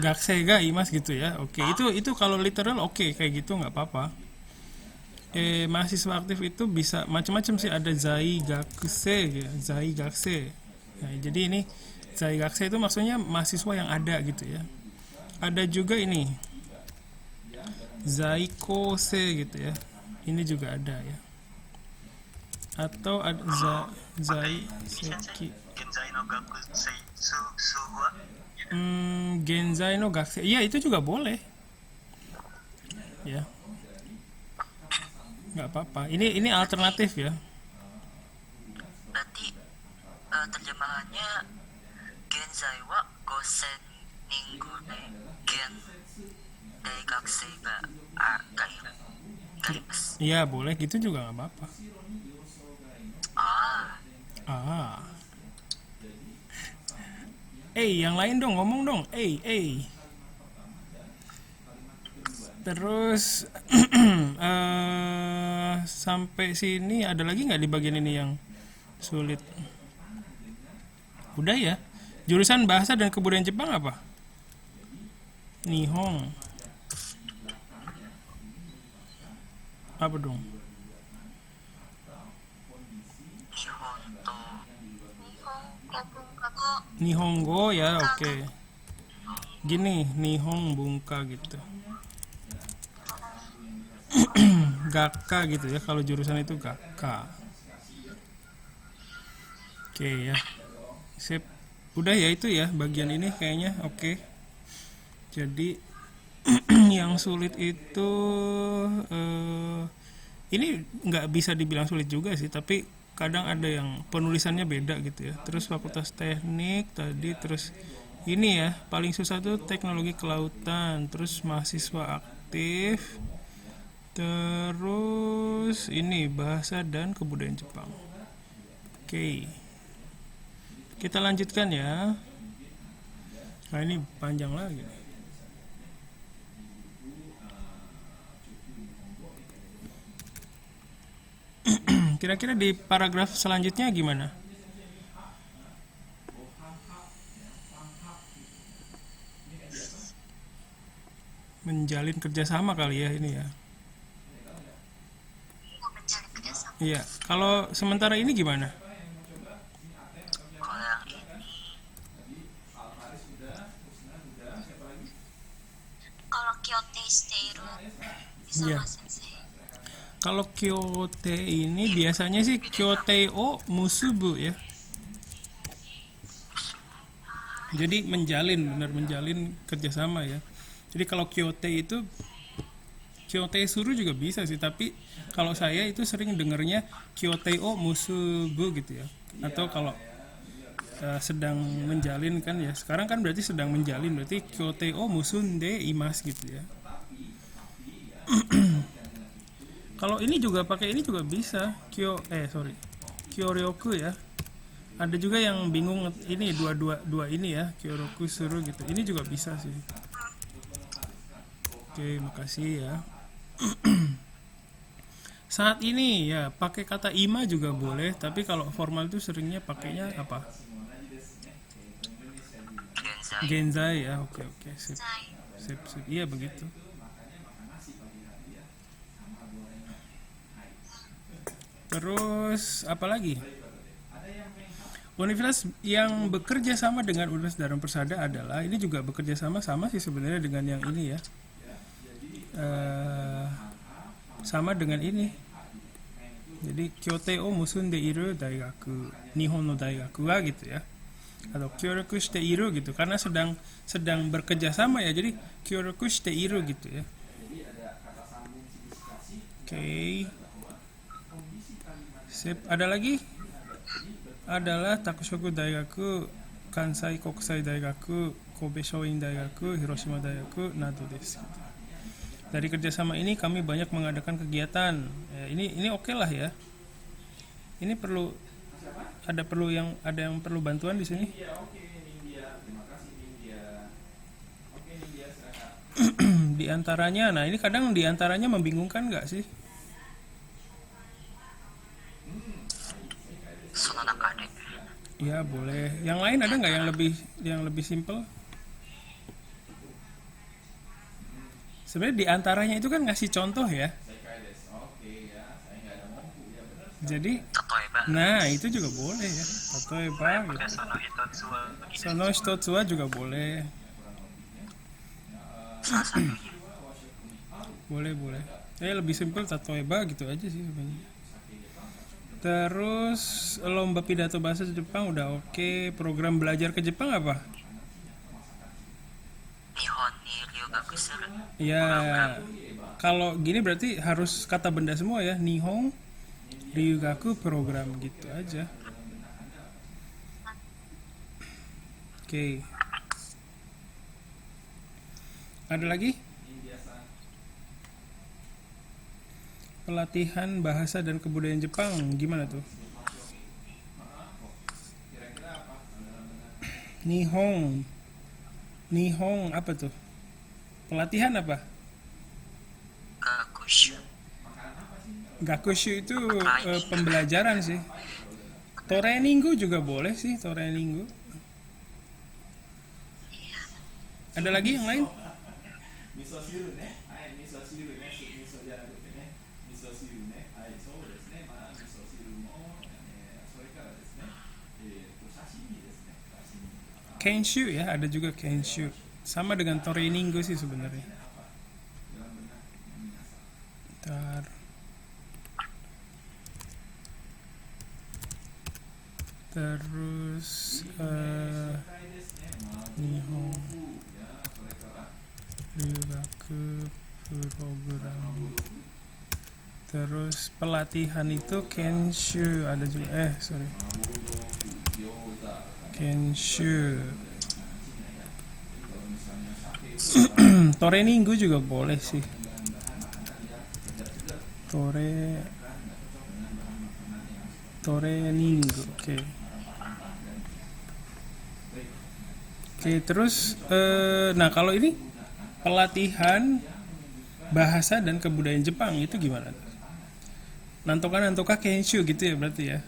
gaksega imas gitu ya. Oke, itu kalau literal oke, kayak gitu nggak apa-apa. Mahasiswa aktif itu bisa macam-macam sih, ada zai gakse ya, zai gakse. Nah, jadi ini zai gakse itu maksudnya mahasiswa yang ada gitu ya. Ada juga ini zaikose gitu ya, ini juga ada ya. Atau ada zai seki genzai no gakse, iya itu juga boleh ya, nggak apa-apa. Ini alternatif ya. Berarti terjemahannya genzai wa gosen ninggu ne gen daigakse ga gaimasu. Iya boleh gitu juga nggak apa-apa. Yang lain dong, ngomong dong. Terus sampai sini ada lagi nggak di bagian ini yang Sulit. Udah ya. Jurusan bahasa dan kebudayaan Jepang apa? Nihong. Apa dong? Nihongo ya, oke. Gini, Nihong Bunka gitu. Gakka gitu ya, kalau jurusan itu Gakka. Oke ya. Sip. Udah ya itu ya bagian ini kayaknya oke. Jadi yang sulit itu ini nggak bisa dibilang sulit juga sih, tapi kadang ada yang penulisannya beda gitu ya. Terus fakultas teknik tadi, terus ini ya paling susah tuh teknologi kelautan, terus mahasiswa aktif, terus ini bahasa dan kebudayaan Jepang. Oke, kita lanjutkan ya. Nah ini panjang lagi nih. Kira-kira di paragraf selanjutnya gimana? Menjalin kerjasama kali ya ini ya. Menjalin kerjasama. Iya, kalau sementara ini gimana? Kalau yang ini Kalau kyote shiteiru bisa Iya. Mas Sensei. Kalau kyote ini biasanya sih kyote o musubu ya. Jadi benar menjalin kerjasama ya. Jadi kalau kyote itu kyote suru juga bisa sih, tapi kalau saya itu sering dengarnya kyote o musubu gitu ya. Atau kalau sedang menjalin kan ya. Sekarang kan berarti sedang menjalin, berarti kyote o musunde imas gitu ya. Kalau ini juga pakai ini juga bisa kyoryoku ya. Ada juga yang bingung ini dua ini ya, kyoryoku suru gitu. Ini juga bisa sih. Oke, makasih ya. Saat ini ya pakai kata ima juga boleh, tapi kalau formal itu seringnya pakainya apa? Genzai. Genzai ya. Oke, sip. Sai. Sip. Iya begitu. Terus apa lagi? Universitas yang bekerja sama dengan Universitas Darun Persada adalah ini juga bekerja sama sih sebenarnya dengan yang ini ya. Sama dengan ini. Jadi kyote o musunde iru daigaku, Nihon no daigaku wa gitu ya. Atau kyoryoku shite iru gitu karena sedang bekerja sama ya. Jadi kyoryoku shite iru gitu ya. Oke. Sip, ada lagi? Adalah Takushoku Daigaku, Kansai Kokusai Daigaku, Kobe Shoin Daigaku, Hiroshima Daigaku, nado desu. Dari kerjasama ini kami banyak mengadakan kegiatan. Ya, ini oke lah ya. Ini ada yang perlu bantuan di sini. Di antaranya, nah ini kadang di antaranya membingungkan nggak sih? Sononakade. Ya boleh. Yang lain ada nggak yang lebih simpel? Sebenarnya di antaranya itu kan ngasih contoh ya. Jadi, Tatoeba. nah itu juga boleh ya. Tatoeba gitu. Sono Hitotsuwa. Sono Shitotsuwa juga boleh. Boleh. Lebih simpel tatoeba gitu aja sih sebenarnya. Terus lomba pidato bahasa Jepang udah oke. Program belajar ke Jepang apa? Nihon ni ryugaku suru. Ya, kalau gini berarti harus kata benda semua ya. Nihon ryugaku program gitu aja. Oke. Ada lagi? Pelatihan bahasa dan kebudayaan Jepang gimana tuh? Nihong apa tuh? Pelatihan apa? Gakushu. Gakushu itu pembelajaran sih. Toreningo juga boleh sih, Toreningo. Ada lagi yang lain? 味噌汁ね、はい、味噌汁ね、味噌じゃなくてね、味噌汁ね、はい、そうですね、まあ味噌汁も、それからですね、刺身ですね、刺身。Kenshu ya, ada juga Kenshu. Sama dengan Toreningo sih sebenarnya. Ntar. Terus Nihon Ryuraku program. Terus pelatihan itu Kenshu ada juga Kenshu. Toreningo juga boleh sih. Toreningo. Oke. Oke, terus nah kalau ini pelatihan bahasa dan kebudayaan Jepang itu gimana? Nantoka Kenshu gitu ya berarti ya.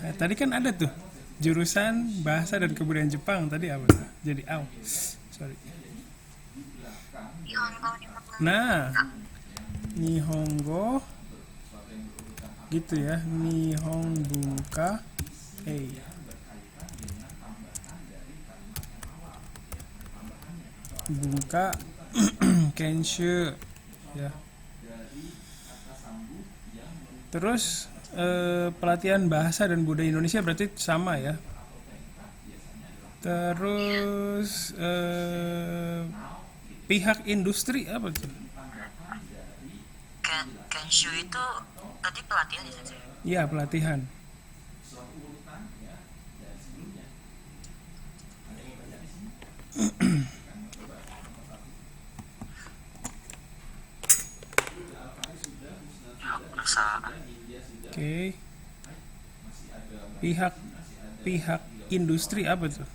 Nah, tadi kan ada tuh jurusan bahasa dan kebudayaan Jepang tadi apa? Jadi sorry. Nah, Nihongo gitu ya, Nihon Bunka Bunka Kenshu ya. Terus pelatihan bahasa dan budaya Indonesia berarti sama ya. Terus pihak industri apa tuh? Kenshu itu tadi pelatihan ya Sensei? Iya, pelatihan. Perusahaan. Oke. Pihak industri apa tuh?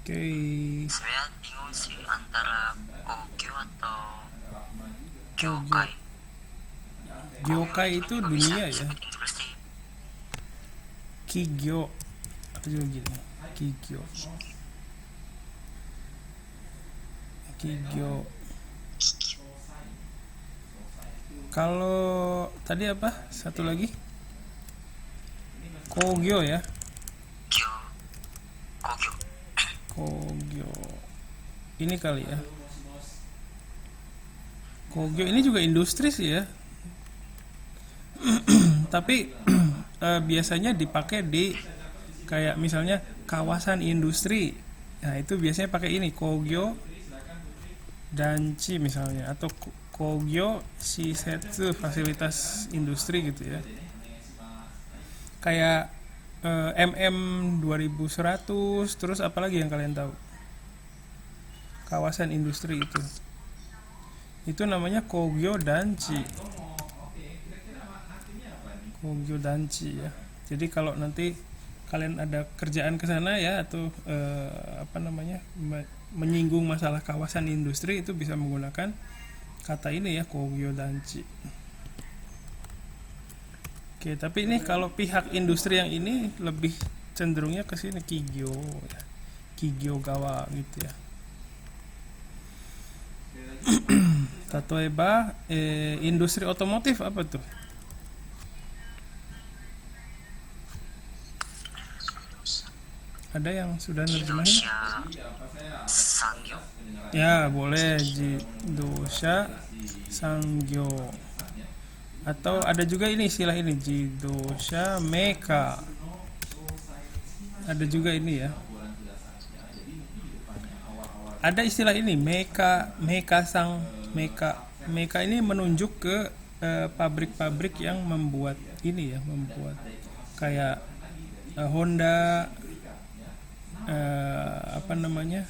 Oke. Saya bingung sih antara Kogyo atau Gyokai. Gyokai itu dunia ya. Industri. Kigyo apa juga gini. Kigyo. Kalau tadi apa? Satu lagi? Kogyo ya. Kogyo. Ini kali ya. Kogyo ini juga industri sih ya. Tapi biasanya dipakai di kayak misalnya kawasan industri. Nah, itu biasanya pakai ini Kogyo Danchi misalnya atau Kogyo Shisetsu fasilitas industri gitu ya. Kayak MM2100 terus apalagi yang kalian tahu? Kawasan industri itu namanya Kogyo Danchi. Kogyo Danchi ya. Jadi kalau nanti kalian ada kerjaan ke sana ya atau menyinggung masalah kawasan industri itu bisa menggunakan kata ini ya, Kogyo Danchi. Oke, tapi ini kalau pihak industri yang ini lebih cenderungnya ke sini Kigyo ya. Kigyo Gawa gitu ya. Tatoeba industri otomotif apa tuh? Ada yang sudah nerjemahin? Sangyo. Ya, boleh Jidosha Sangyo. Atau ada juga ini istilah ini Jidosha Meika. Ada juga ini ya. Ada istilah ini Meika ini menunjuk ke pabrik-pabrik yang membuat ini ya, membuat kayak Honda, apa namanya,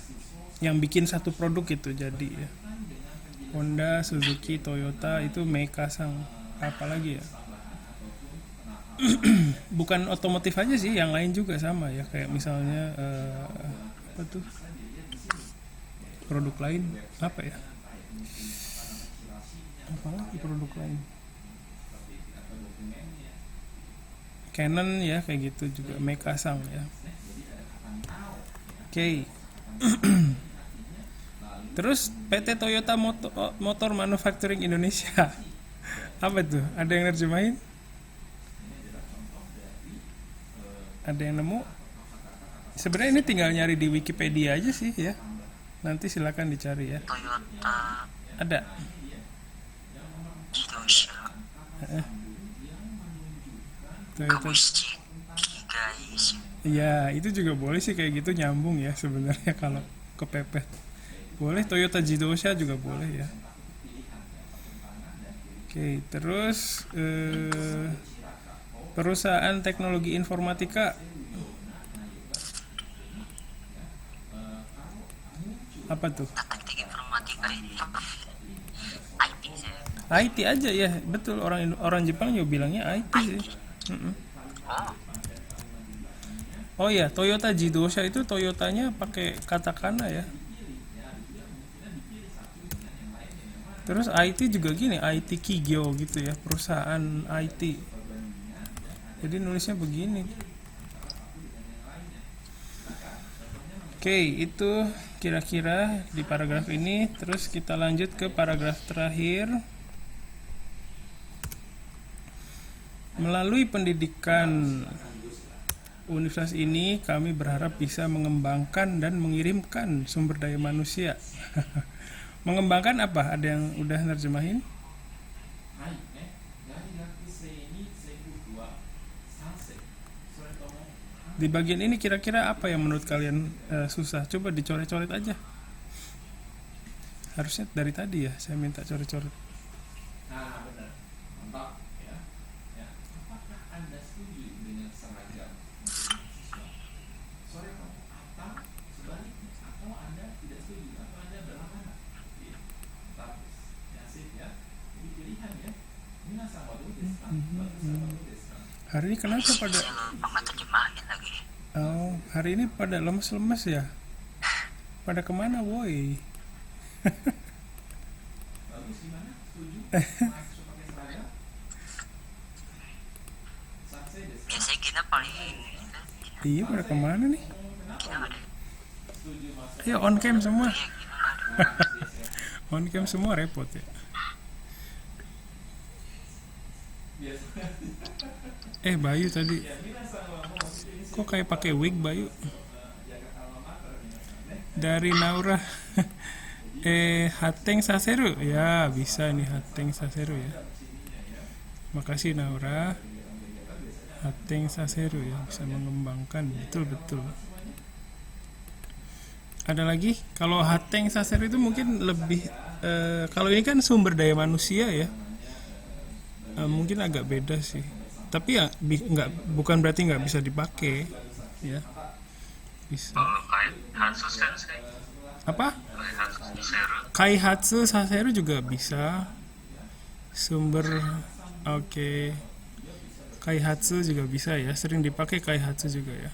yang bikin satu produk itu jadi ya. Honda, Suzuki, Toyota itu Meikasang, apalagi ya. Bukan otomotif aja sih, yang lain juga sama ya, kayak misalnya apa tuh produk lain apa ya, apalagi produk lain, Canon ya kayak gitu juga, Meikasang ya. Oke. Terus PT Toyota Motor Manufacturing Indonesia. Apa tuh? Ada yang nerjemahin? Ada yang nemu? Sebenarnya ini tinggal nyari di Wikipedia aja sih ya. Nanti silakan dicari ya. Toyota Ada. Jidosha Toyota. Kabushiki Gaisha. Ya, itu juga boleh sih kayak gitu, nyambung ya sebenarnya kalau kepepet. Boleh, Toyota Jidosha juga boleh ya. Oke, terus perusahaan teknologi informatika. Apa tuh? Teknik informatika ini IT sih. IT aja ya, betul, orang Jepang juga bilangnya IT sih. Oh ya, Toyota Jidosha itu Toyotanya pakai katakana ya. Terus IT juga gini, IT Kigyo gitu ya, perusahaan IT. Jadi nulisnya begini. Oke, itu kira-kira di paragraf ini. Terus kita lanjut ke paragraf terakhir. Melalui pendidikan universitas ini, kami berharap bisa mengembangkan dan mengirimkan sumber daya manusia. Mengembangkan apa? Ada yang udah nerjemahin? Di bagian ini kira-kira apa yang menurut kalian susah? Coba dicoret-coret aja. Harusnya dari tadi ya, saya minta coret-coret. Nah, benar. Mantap ya. Ya. Apakah Anda setuju dengan seragam mahasiswa? Sore kamu atau sebaliknya? Atau Anda tidak setuju? Atau Anda berlawanan? Ya. Bagus. Ya, sip ya. Jadi pilihan ya. Minasan wa dou desu ka? Bagusan wa dou desu ka? Hari ini kenapa pada Lupa terjemahin lagi. Oh, hari ini pada lemes-lemes ya? Pada kemana, woi? Bagus gimana? Setuju? Mahasiswa pakai seragam? Sansei desu ka? Biasanya Gina paling Iya, pada kemana nih? Gina ada. Setuju masuk Ayo on cam semua. Iya Gina ada. On cam semua repot ya. biasa. Bayu tadi. Ya, minasan wa mo ini Kok kayak pakai wig Bayu? Dari Naura. Hateng Saseru. Ya, bisa nih Hateng Saseru ya. Makasih Naura. Hateng Saseru ya, bisa mengembangkan. Betul. Ada lagi? Kalau Hateng Saseru itu mungkin lebih kalau ini kan sumber daya manusia ya. Mungkin agak beda sih. Tapi ya bukan berarti nggak bisa dipakai ya. Bisa. Kalau kayak Hatsu Sensei, Apa? kayak Hatsu Seru, Kaihatsu Saseru juga bisa. Sumber oke. Kaihatsu juga bisa ya, sering dipakai Kaihatsu juga ya.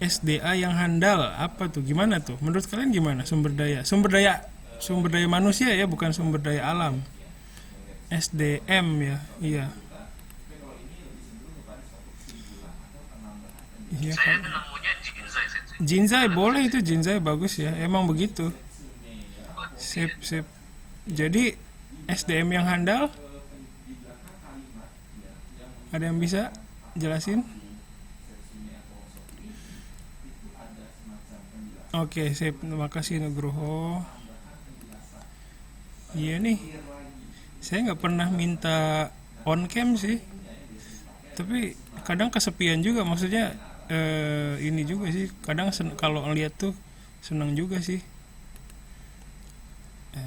SDA yang handal apa tuh? Gimana tuh? Menurut kalian gimana sumber daya? Sumber daya manusia ya, bukan sumber daya alam. SDM ya, iya. Iya saya kan? nemunya Jinzai Sensei. Jinzai boleh, itu Jinzai bagus ya, emang begitu. Sip. Jadi SDM yang handal, ada yang bisa jelasin? Oke, sip. Terima kasih Nugroho. Iya nih, saya nggak pernah minta on cam sih, tapi kadang kesepian juga, maksudnya ini juga sih, kadang kalau ngeliat tuh senang juga sih.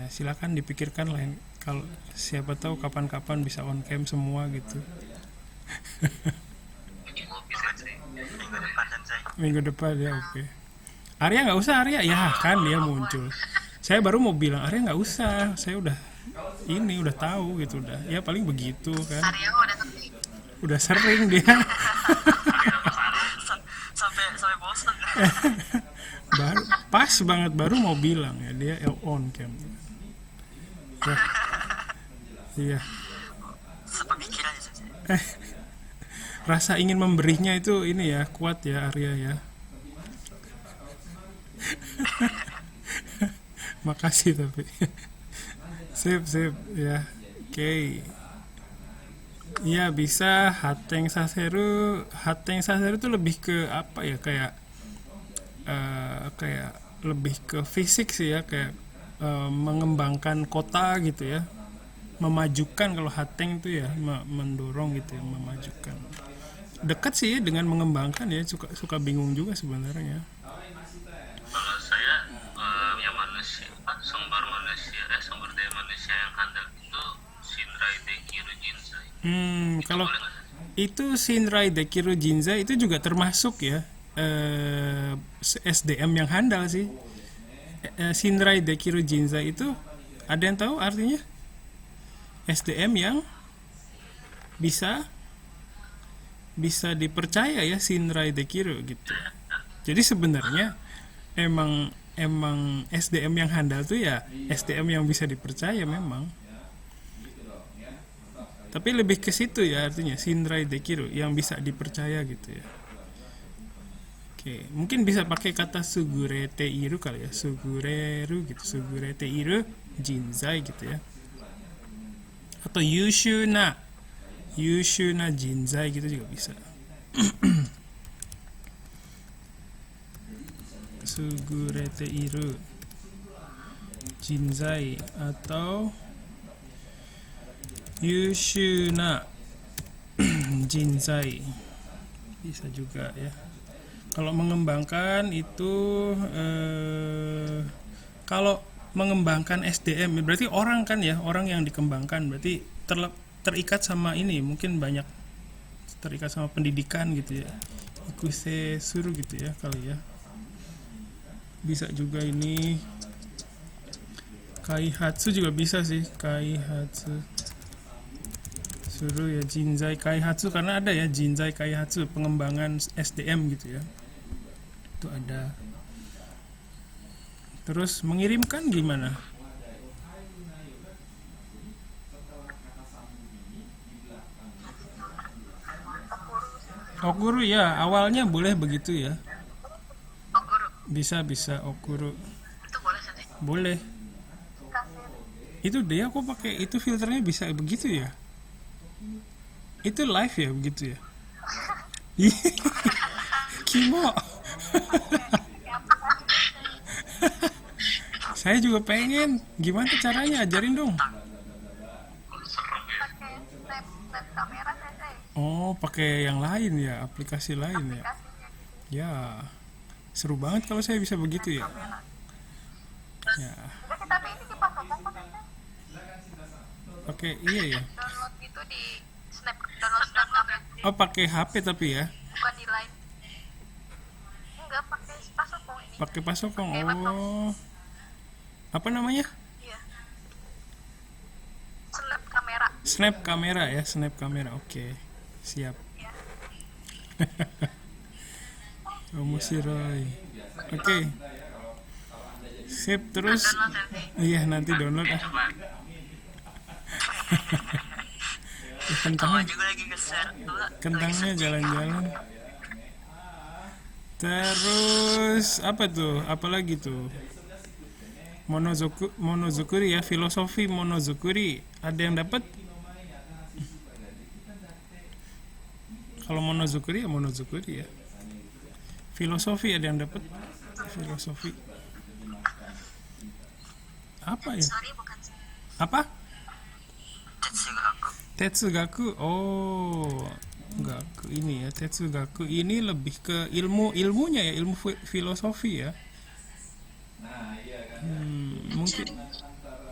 Silakan dipikirkan Kalau siapa tahu kapan-kapan bisa on cam semua gitu. Oke sensei. Minggu depan dan saya. Minggu depan ya, oke. Arya nggak usah, Arya ya kan dia muncul. Saya baru mau bilang Arya nggak usah, saya udah tahu gitu udah. Ya paling begitu kan. Arya udah sering. Udah sering dia. Sampai bosan. Baru pas banget baru mau bilang ya dia on cam. Ya. Iya. Sepemikiran ya sensei. Rasa ingin memberinya itu ini ya kuat ya Arya ya. Makasih tapi. Sip ya. Oke. Ya bisa Hateng Saseru itu lebih ke apa ya kayak lebih ke fisik sih ya kayak mengembangkan kota gitu ya, memajukan. Kalau Hateng itu ya mendorong gitu ya, memajukan. Dekat sih ya dengan mengembangkan ya, suka bingung juga sebenarnya. Kalau saya yang manusia, sumber daya manusia yang handal itu Shinrai Dekiru Jinsai. Kalau Boleh nggak? itu Shinrai Dekiru Jinzai itu juga termasuk ya SDM yang handal sih. Shinrai Dekiru Jinzai itu ada yang tahu artinya? SDM yang bisa dipercaya ya, Shinrai Dekiru gitu. Jadi sebenarnya emang SDM yang handal tuh ya SDM yang bisa dipercaya memang. Tapi lebih ke situ ya artinya Shinrai Dekiru yang bisa dipercaya gitu ya. Oke, mungkin bisa pakai kata Sugure Teiru kali ya, Sugureru gitu, Sugure Teiru Jinzai gitu ya. Atau Yushuna Jinzai gitu juga bisa. Sugure Teiru Jinzai atau Yushuna Jinzai bisa juga ya. Kalau mengembangkan itu kalau mengembangkan SDM berarti orang kan ya, orang yang dikembangkan berarti terikat sama ini, mungkin banyak terikat sama pendidikan gitu ya, ikuse suru gitu ya kali ya. Bisa juga ini Kaihatsu juga bisa sih, Kaihatsu suru ya, Jinzai Kaihatsu karena ada ya Jinzai Kaihatsu, pengembangan SDM gitu ya, itu ada. Terus mengirimkan gimana? Okuru ya, awalnya boleh begitu ya. Okuru Bisa Okuru. itu boleh sensei. Boleh. Itu dia kok pakai itu filternya bisa begitu ya? Itu live ya begitu ya? Kimo. Saya juga pengen. Gimana caranya? Ajarin dong. Serem ya. Pakai snap kamera sensei. Oh, pakai yang lain ya, aplikasi lain ya. Aplikasinya gitu. Ya, seru banget kalau saya bisa begitu ya. Ya, Tapi ini di Pasokong kok sensei. pakai iya ya. Download itu di download kamera. Oh, pakai HP tapi ya. Bukan di line. Enggak, pakai Pasokong ini. Pakai Pasokong. Oh. Apa namanya? Iya. Snap kamera. Snap kamera ya, snap kamera. Oke. Siap. Iya. Omoshiroi. Oke. Sip terus. Download sensei. Iya, nanti download ah. Coba Kentangnya, juga lagi nge-share kentangnya jalan-jalan. Terus apa tuh? Apalagi tuh? Monozukuri ya, filosofi monozukuri. Ada yang dapat? Kalau monozukuri ya. Filosofi ada yang dapat? Filosofi. Apa ya? Sorry, bukan Apa? Tetsugaku. Tetsugaku. Oh, gaku ini ya. Tetsugaku ini lebih ke ilmunya ya, ilmu filosofi ya. Mungkin.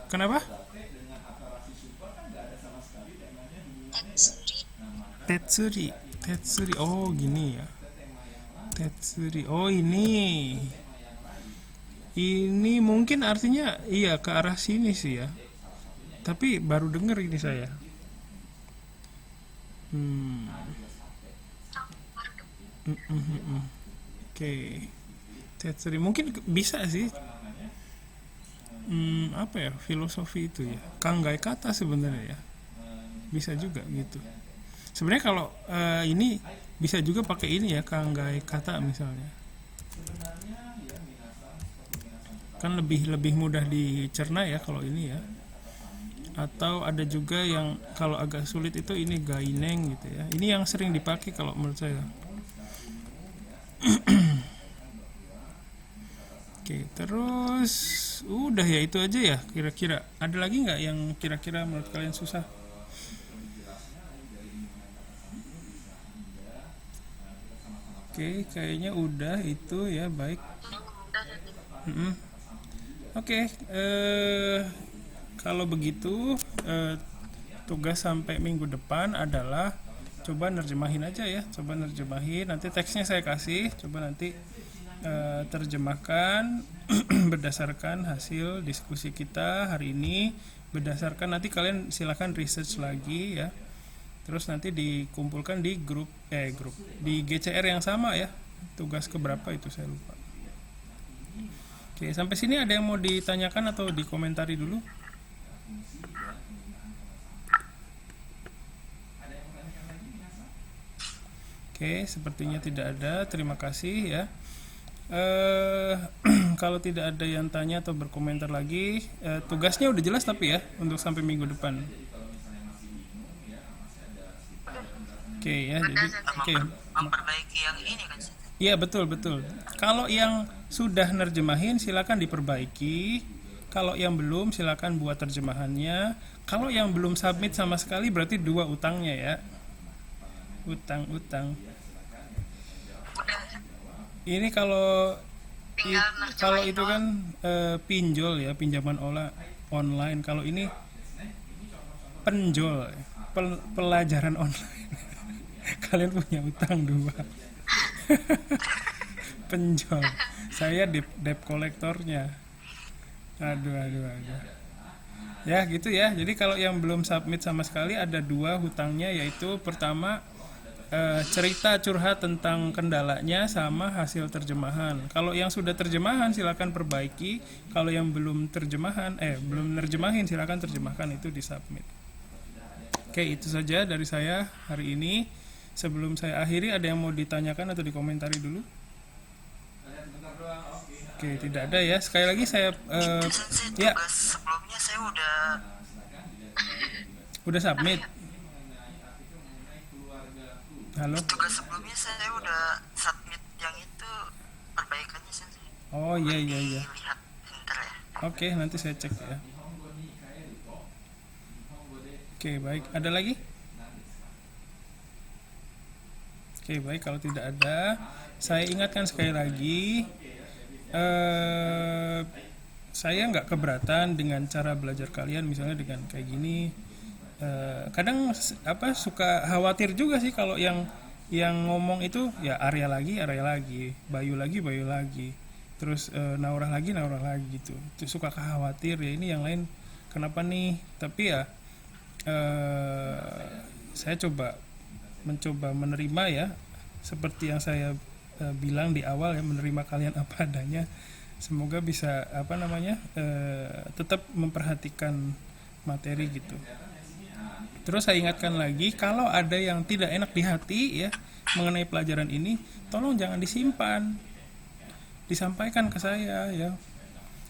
Kenapa? Tetsuri. Tetsuri. Oh, gini ya. Tetsuri. Oh, ini. Ini mungkin artinya iya ke arah sini sih ya. Tapi baru denger ini saya. Hmm. Oke. Tetsuri mungkin bisa sih. Apa ya filosofi itu ya? Kanggai kata sebenarnya ya. Bisa juga gitu. Sebenarnya kalau ini bisa juga pakai ini ya, kanggai kata misalnya. Kan lebih mudah dicerna ya kalau ini ya. Atau ada juga yang kalau agak sulit itu ini gaineng gitu ya. Ini yang sering dipakai kalau menurut saya. Oke, terus udah ya itu aja ya kira-kira. Ada lagi nggak yang kira-kira menurut kalian susah? Oke, kayaknya udah itu ya, baik. Oke, kalau begitu tugas sampai minggu depan adalah coba nerjemahin aja ya, coba nerjemahin. Nanti teksnya saya kasih, coba nanti terjemahkan berdasarkan hasil diskusi kita hari ini. Berdasarkan nanti kalian silakan research lagi ya. Terus nanti dikumpulkan di grup di GCR yang sama ya. Tugas keberapa itu saya lupa. Oke, sampai sini ada yang mau ditanyakan atau dikomentari dulu? Oke, sepertinya tidak ada. Terima kasih ya. Kalau tidak ada yang tanya atau berkomentar lagi, tugasnya udah jelas tapi ya untuk sampai minggu depan. Oke ya, jadi oke. Memperbaiki yang ini kan sih. Iya betul. Kalau yang sudah nerjemahin silakan diperbaiki. Kalau yang belum silakan buat terjemahannya. Kalau yang belum submit sama sekali berarti 2 utangnya ya. Utang. Ini kalau itu kan pinjol ya, pinjaman online. Kalau ini penjol, pelajaran online. Kalian punya utang 2. Penjol. Saya debt kolektornya. Aduh. Ya gitu ya. Jadi kalau yang belum submit sama sekali ada 2 hutangnya, yaitu pertama cerita curhat tentang kendalanya sama hasil terjemahan. Kalau yang sudah terjemahan silakan perbaiki. Kalau yang belum nerjemahin silakan terjemahkan, itu disubmit. Oke, itu saja dari saya hari ini. Sebelum saya akhiri, ada yang mau ditanyakan atau dikomentari dulu? Oke, tidak ada ya. Sekali lagi saya ya. Tugas sebelumnya saya udah submit. Halo. Tugas sebelumnya saya udah submit yang itu perbaikannya sih. Oh iya. Lihat bentar ya. Oke, nanti saya cek ya. Oke, baik. Ada lagi? Oke, baik. Kalau tidak ada, saya ingatkan sekali lagi, saya nggak keberatan dengan cara belajar kalian, misalnya dengan kayak gini. Kadang suka khawatir juga sih kalau yang ngomong itu ya Arya lagi, Bayu lagi, terus Naurah lagi gitu. Suka khawatir ya, ini yang lain kenapa nih? Tapi ya saya mencoba menerima ya, seperti yang saya bilang di awal ya, menerima kalian apa adanya. Semoga bisa tetap memperhatikan materi gitu. Terus saya ingatkan lagi, kalau ada yang tidak enak di hati ya mengenai pelajaran ini, tolong jangan disimpan, disampaikan ke saya ya.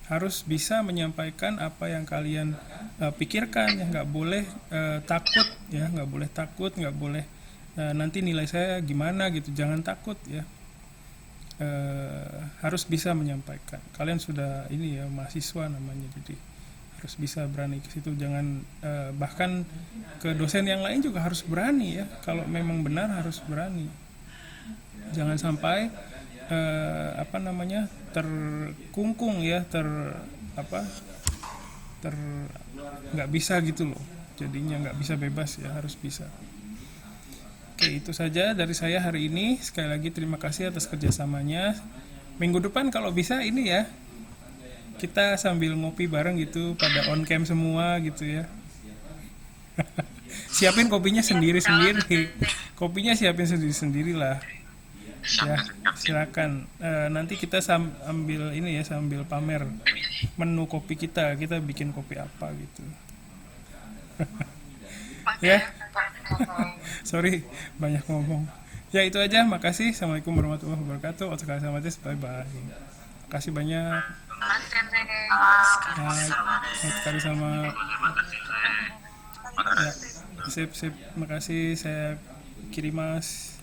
Harus bisa menyampaikan apa yang kalian pikirkan ya, nggak boleh takut ya, nggak boleh nanti nilai saya gimana gitu, jangan takut ya. Harus bisa menyampaikan. Kalian sudah ini ya, mahasiswa namanya, jadi harus bisa berani ke situ. Jangan bahkan ke dosen yang lain juga harus berani ya. Kalau memang benar harus berani. Jangan sampai terkungkung ya, nggak bisa gitu loh. Jadinya nggak bisa bebas ya, harus bisa. Oke, itu saja dari saya hari ini. Sekali lagi terima kasih atas kerjasamanya. Minggu depan kalau bisa ini ya, kita sambil ngopi bareng gitu, pada on cam semua gitu ya. Siapin kopinya sendiri-sendiri. Kopinya siapin sendiri-sendiri lah. Ya, silakan. Nanti kita ambil ini ya, sambil pamer menu kopi kita. Kita bikin kopi apa gitu. Ya. Sorry, banyak ngomong. Ya itu aja, makasih. Assalamualaikum warahmatullahi wabarakatuh. Bye bye. Makasih banyak. Sekali sama. Ya, sip. Makasih, saya kirimas.